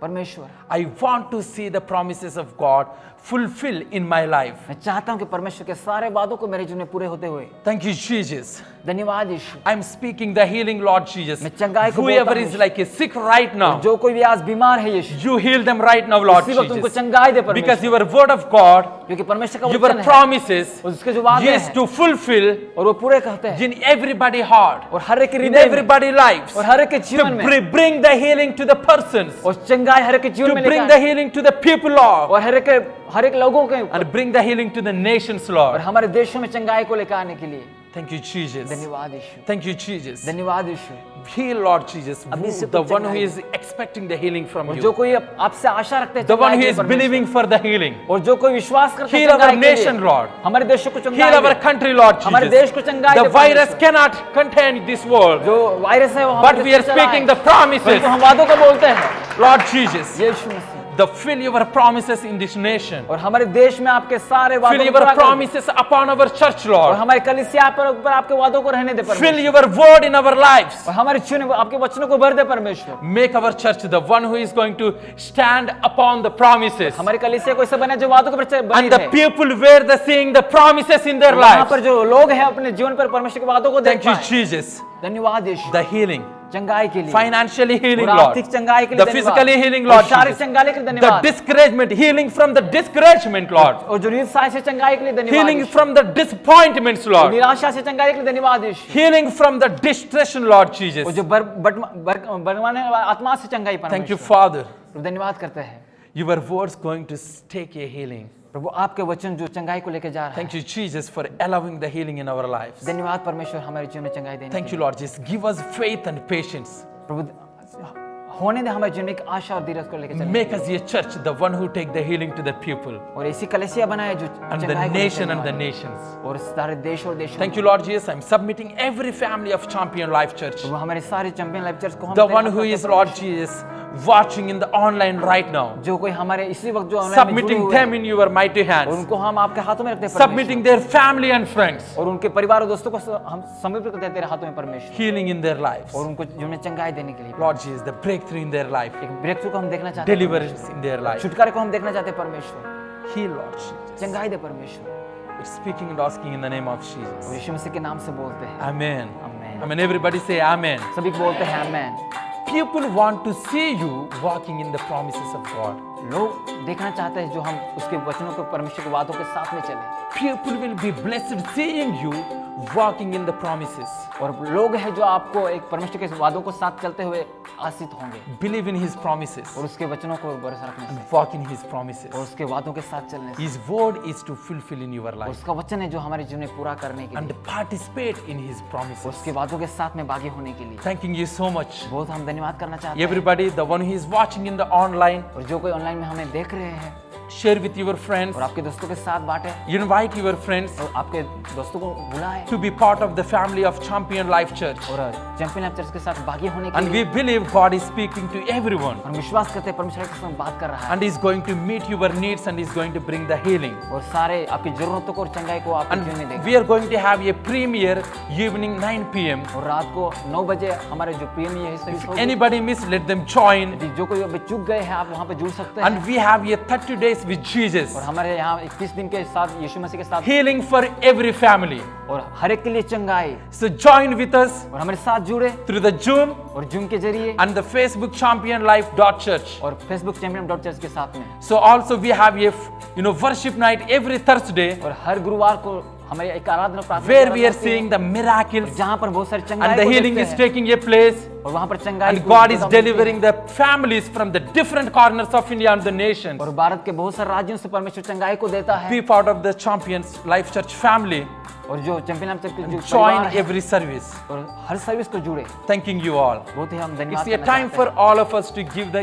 परमेश्वर I want to see the promises of God fulfill in my life. मैं चाहता हूं कि परमेश्वर के सारे वादों को मेरे जीवन में पूरे होते हुए। Thank you, Jesus. धन्यवाद यीशु। I'm speaking the healing, Lord Jesus. मैं चंगाई को Whoever बोलता is हूं। like sick right now, जो कोई भी आज बीमार है यीशु, you heal them right now, Lord इसी वक्त उनको Jesus. चंगाई दे Because परमेश्वर, your word of God, क्योंकि परमेश्वर का your वचन है promises, और उसके जो वादे is हैं to fulfill और वो पूरे कहते हैं in everybody heart, और हर एक के in हृदय में everybody lives, और हर एक के to जीवन में bring the healing to the persons, और चंगाई हर एक के जीवन to में bring लेकर the आए। healing to the people, Lord, और हर एक लोगों के ऊपर and bring the healing to the nations, और Lord. हमारे देशों में चंगाई को लेकर आने के लिए। Thank you, Jesus. धन्यवाद यीशु, Thank you, Jesus. धन्यवाद यीशु। Heal, Lord Jesus, अभी से the कुछ one who चंगाई is expecting the healing from और जो you, कोई आपसे आशा रखते हैं the one चंगाई who के is परमेश्वर, believing for the healing. और जो कोई विश्वास करते हैं Heal our चंगाई के लिए, nation, Lord. हमारे देश को चंगाई Heal our they. country, Lord हमारे देश को Jesus. चंगाई The दे virus परमेश्वर। cannot contain this world, जो वायरस है वो but हमारे we are देश में चला speaking है। the promises, परंतु हम वादों को बोलते हैं Lord Jesus. Yeshu Masih. fill your promises in this nation. और हमारे देश में आपके सारे वादों Fill को पूरा your कर दे। promises upon our church, और Lord. हमारे कलीसिया पर ऊपर आपके वादों को रहने दे Fill परमेश्वर। your word in our lives. और हमारे चुने आपके वचनों को भर दे परमेश्वर। Make our church the one who is going to stand upon the promises. हमारे कलीसिया को ऐसा बने जो वादों को बने And the रहे। people where they seeing the promises in their वहाँ lives. पर जो लोग हैं अपने जीवन पर परमेश्वर के वादों को देख Thank you, पाएं। Jesus. धन्यवाद यीशु। The healing, चंगाई के लिए, financially healing, और Lord. आर्थिक चंगाई के लिए The धन्यवाद। physically healing, और Lord. शारीरिक Jesus. चंगाई के लिए The धन्यवाद। discouragement, healing from the discouragement, Lord. और जो निराशा से चंगाई के लिए धन्यवाद Healing Yeshu. from the disappointments, Lord. निराशा से चंगाई के लिए धन्यवाद यीशु। Healing from the distress, Lord और Jesus. जो बरवाने आत्मा से चंगाई Thank you, परमेश्वर। Father. प्रभु धन्यवाद करते हैं Your words going to take a healing. प्रभु आपके वचन जो चंगाई को लेकर जा रहा है। Thank you, Jesus, for allowing the healing in our lives. धन्यवाद परमेश्वर हमारे जीवन में चंगाई देने Thank के you, लिए। Lord Jesus. Give us faith and patience. प्रभु होने दे हमारे जीवन में एक आशा और धीरज को लेकर चलने। Make us a church, the one who take the healing to the people और ऐसी कलीसिया बनाए जो and the चंगाई को nation लेकर and the चलने वाली। nations. और सारे देश और देशों Thank you, Lord Jesus. I'm submitting every family of Champion Life Church. वो हमारे सारे चैंपियन लाइफ चर्च को हम The तेरे one हाथ who में is, करते Lord हैं। Jesus, watching in the online right now. जो कोई हमारे इसी वक्त जो ऑनलाइन में जुड़े Submitting हुए them हैं, in your mighty और hands. उनको हम आपके हाथों में रखते हैं Submitting their family and friends. परमेश्वर। और उनके परिवार और दोस्तों को हम समर्पित करते हैं तेरे हाथों में परमेश्वर। Healing in their lives. और उनको जीवन में चंगाई देने के लिए Lord Jesus, the breakthrough in their life. एक ब्रेक थ्रू को हम देखना चाहते हैं, Deliverance in their life. छुटकारे को हम देखना चाहते हैं परमेश्वर। Heal, Lord Jesus. चंगाई दे परमेश्वर। We're speaking and asking in the name of और Jesus. यीशु मसीह के नाम से बोलते हैं Amen. आमीन। Amen. Everybody say Amen. सभी बोलते हैं आमीन। People want to see you walking in the promises of God. लोग देखना चाहते हैं जो हम उसके वचनों को परमेश्वर के वादों के साथ में चले। People will be blessed seeing you walking in the promises. और लोग हैं जो आपको एक परमेश्वर के वादों को साथ चलते हुए आशीष होंगे Believe in His promises और उसके वचनों को भरोसा रखने से and walk in His promises. और उसके वादों के साथ चलने से। His word is to fulfill in your और life उसका वचन है जो हमारे जीवन में पूरा करने के and लिए participate in His और promises. उसके वादों के साथ में भागी होने के लिए। Thanking you so much. बहुत हम धन्यवाद करना चाहते हैं। Everybody, the one who is watching in the online, और जो कोई ऑनलाइन में हमें देख रहे हैं share with your friends, और आपके दोस्तों के साथ बांटे invite your friends और आपके दोस्तों को बुलाएं to be part of the family of Champion Life Church. और चैंपियन लाइफ चर्च के साथ भागी होने के And लिए। we believe God is speaking to everyone और विश्वास करते हैं परमेश्वर के साथ बात कर रहा है and is going to meet your needs and is going to bring the healing. और सारे आपकी जरूरतों को और चंगाई को आपके जीवन में And देगा। we are going to have a premiere evening 9 p.m. और रात को 9 बजे हमारे जो प्रियम ये सर्विस होगी। Anybody miss, let them join. यदि जो कोई अभी चूक गए हैं आप वहाँ पे जुड़ सकते हैं। And we have a 30 days with Jesus. और हमारे यहाँ 21 दिन के साथ यीशु मसीह के साथ Healing for every family. और हर एक के लिए चंगाई। So join with us और हमारे साथ जुड़े through the Zoom और जूम के जरिए and the Facebook championlife.church. और फेसबुक चैंपियन डॉट चर्च के साथ में। So also we have a worship night every Thursday और हर गुरुवार को हमारी एक आराधना प्रार्थना where की we are जाती है, seeing the miracles जहाँ पर बहुत सारी चंगाई and the को healing देखते is हैं। taking a place और वहाँ पर चंगाई and को God is देखते हैं। delivering the families from the different corners of India and the nations. और भारत के बहुत सारे राज्यों से परमेश्वर चंगाई को देता है Be part of the Champions Life Church family. और जो चैंपियन लाइफ चर्च के जो Join परिवार है, every service. और हर सर्विस को जुड़े। Thanking you all. बहुत ही हम It's धन्यवाद a करना time चाहते for हैं। all of us to give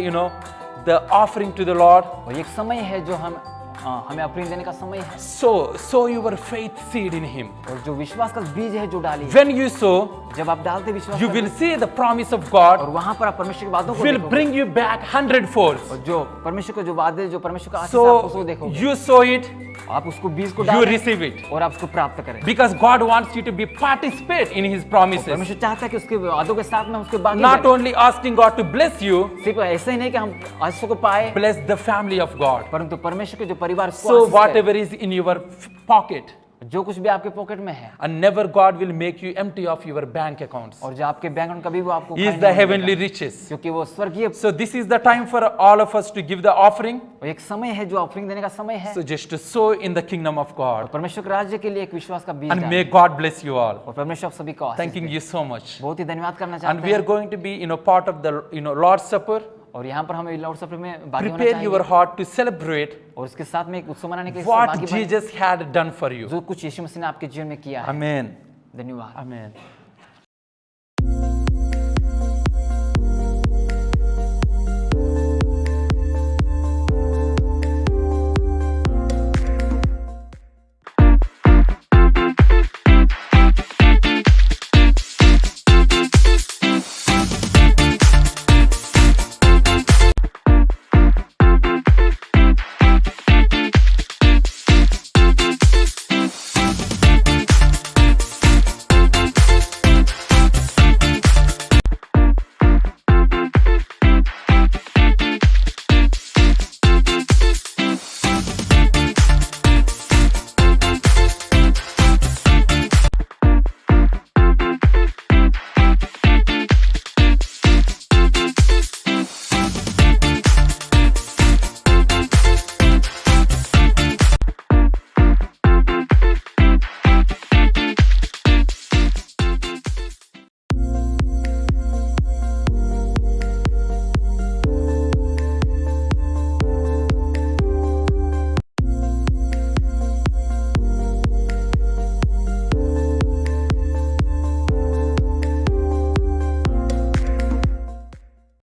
the offering to the Lord. और एक समय है जो हमें ऑफरिंग देने का समय है। Sow your faith seed in Him. और जो विश्वास का बीज है जो डाली When you sow, जब आप डालते विश्वास you करते will हैं, see the promise of और God वहाँ पर आप परमेश्वर की बातों को will देखोगे। bring you back 100-fold. और जो परमेश्वर को जो वादे जो परमेश्वर का आशीष आप उसको So देखोगे। you sow it, आप उसको बीज को you डालें receive it. और आप उसको प्राप्त करें। Because God wants you to be participate in His promises. परमेश्वर चाहता है कि उसके वादों के साथ में उसके बाकी Not only asking God to bless you, सिर्फ ऐसे ही नहीं कि हम आशीषों को पाए, bless the family of God. परंतु परमेश्वर के जो परिवार को So Ashish they. whatever is in your pocket, जो कुछ भी आपके पॉकेट में है and never God will make you empty of your bank accounts. और जो आपके बैंक अकाउंट कभी वो आपको He is खाली the नहीं heavenly देगा, riches. क्योंकि वो स्वर्गीय। So this is the time for all of us to give the offering. और एक समय है जो ऑफरिंग देने का समय है। So just to sow in the kingdom of God. परमेश्वर के राज्य के लिए एक विश्वास का बीज And डालें। may God bless you all. और परमेश्वर आप सभी को आशीष Thanking they. you so much. बहुत ही धन्यवाद करना And चाहते we are हैं। going to be part of the Lord's Supper. और यहाँ पर हमें लॉर्ड सफर में भागी होना Prepare your चाहिए heart to celebrate और उसके साथ में एक उत्सव मनाने के लिए what सहभागी बने, Jesus had done for you. जो कुछ यीशु मसीह ने आपके जीवन में किया है। Amen. धन्यवाद। Amen.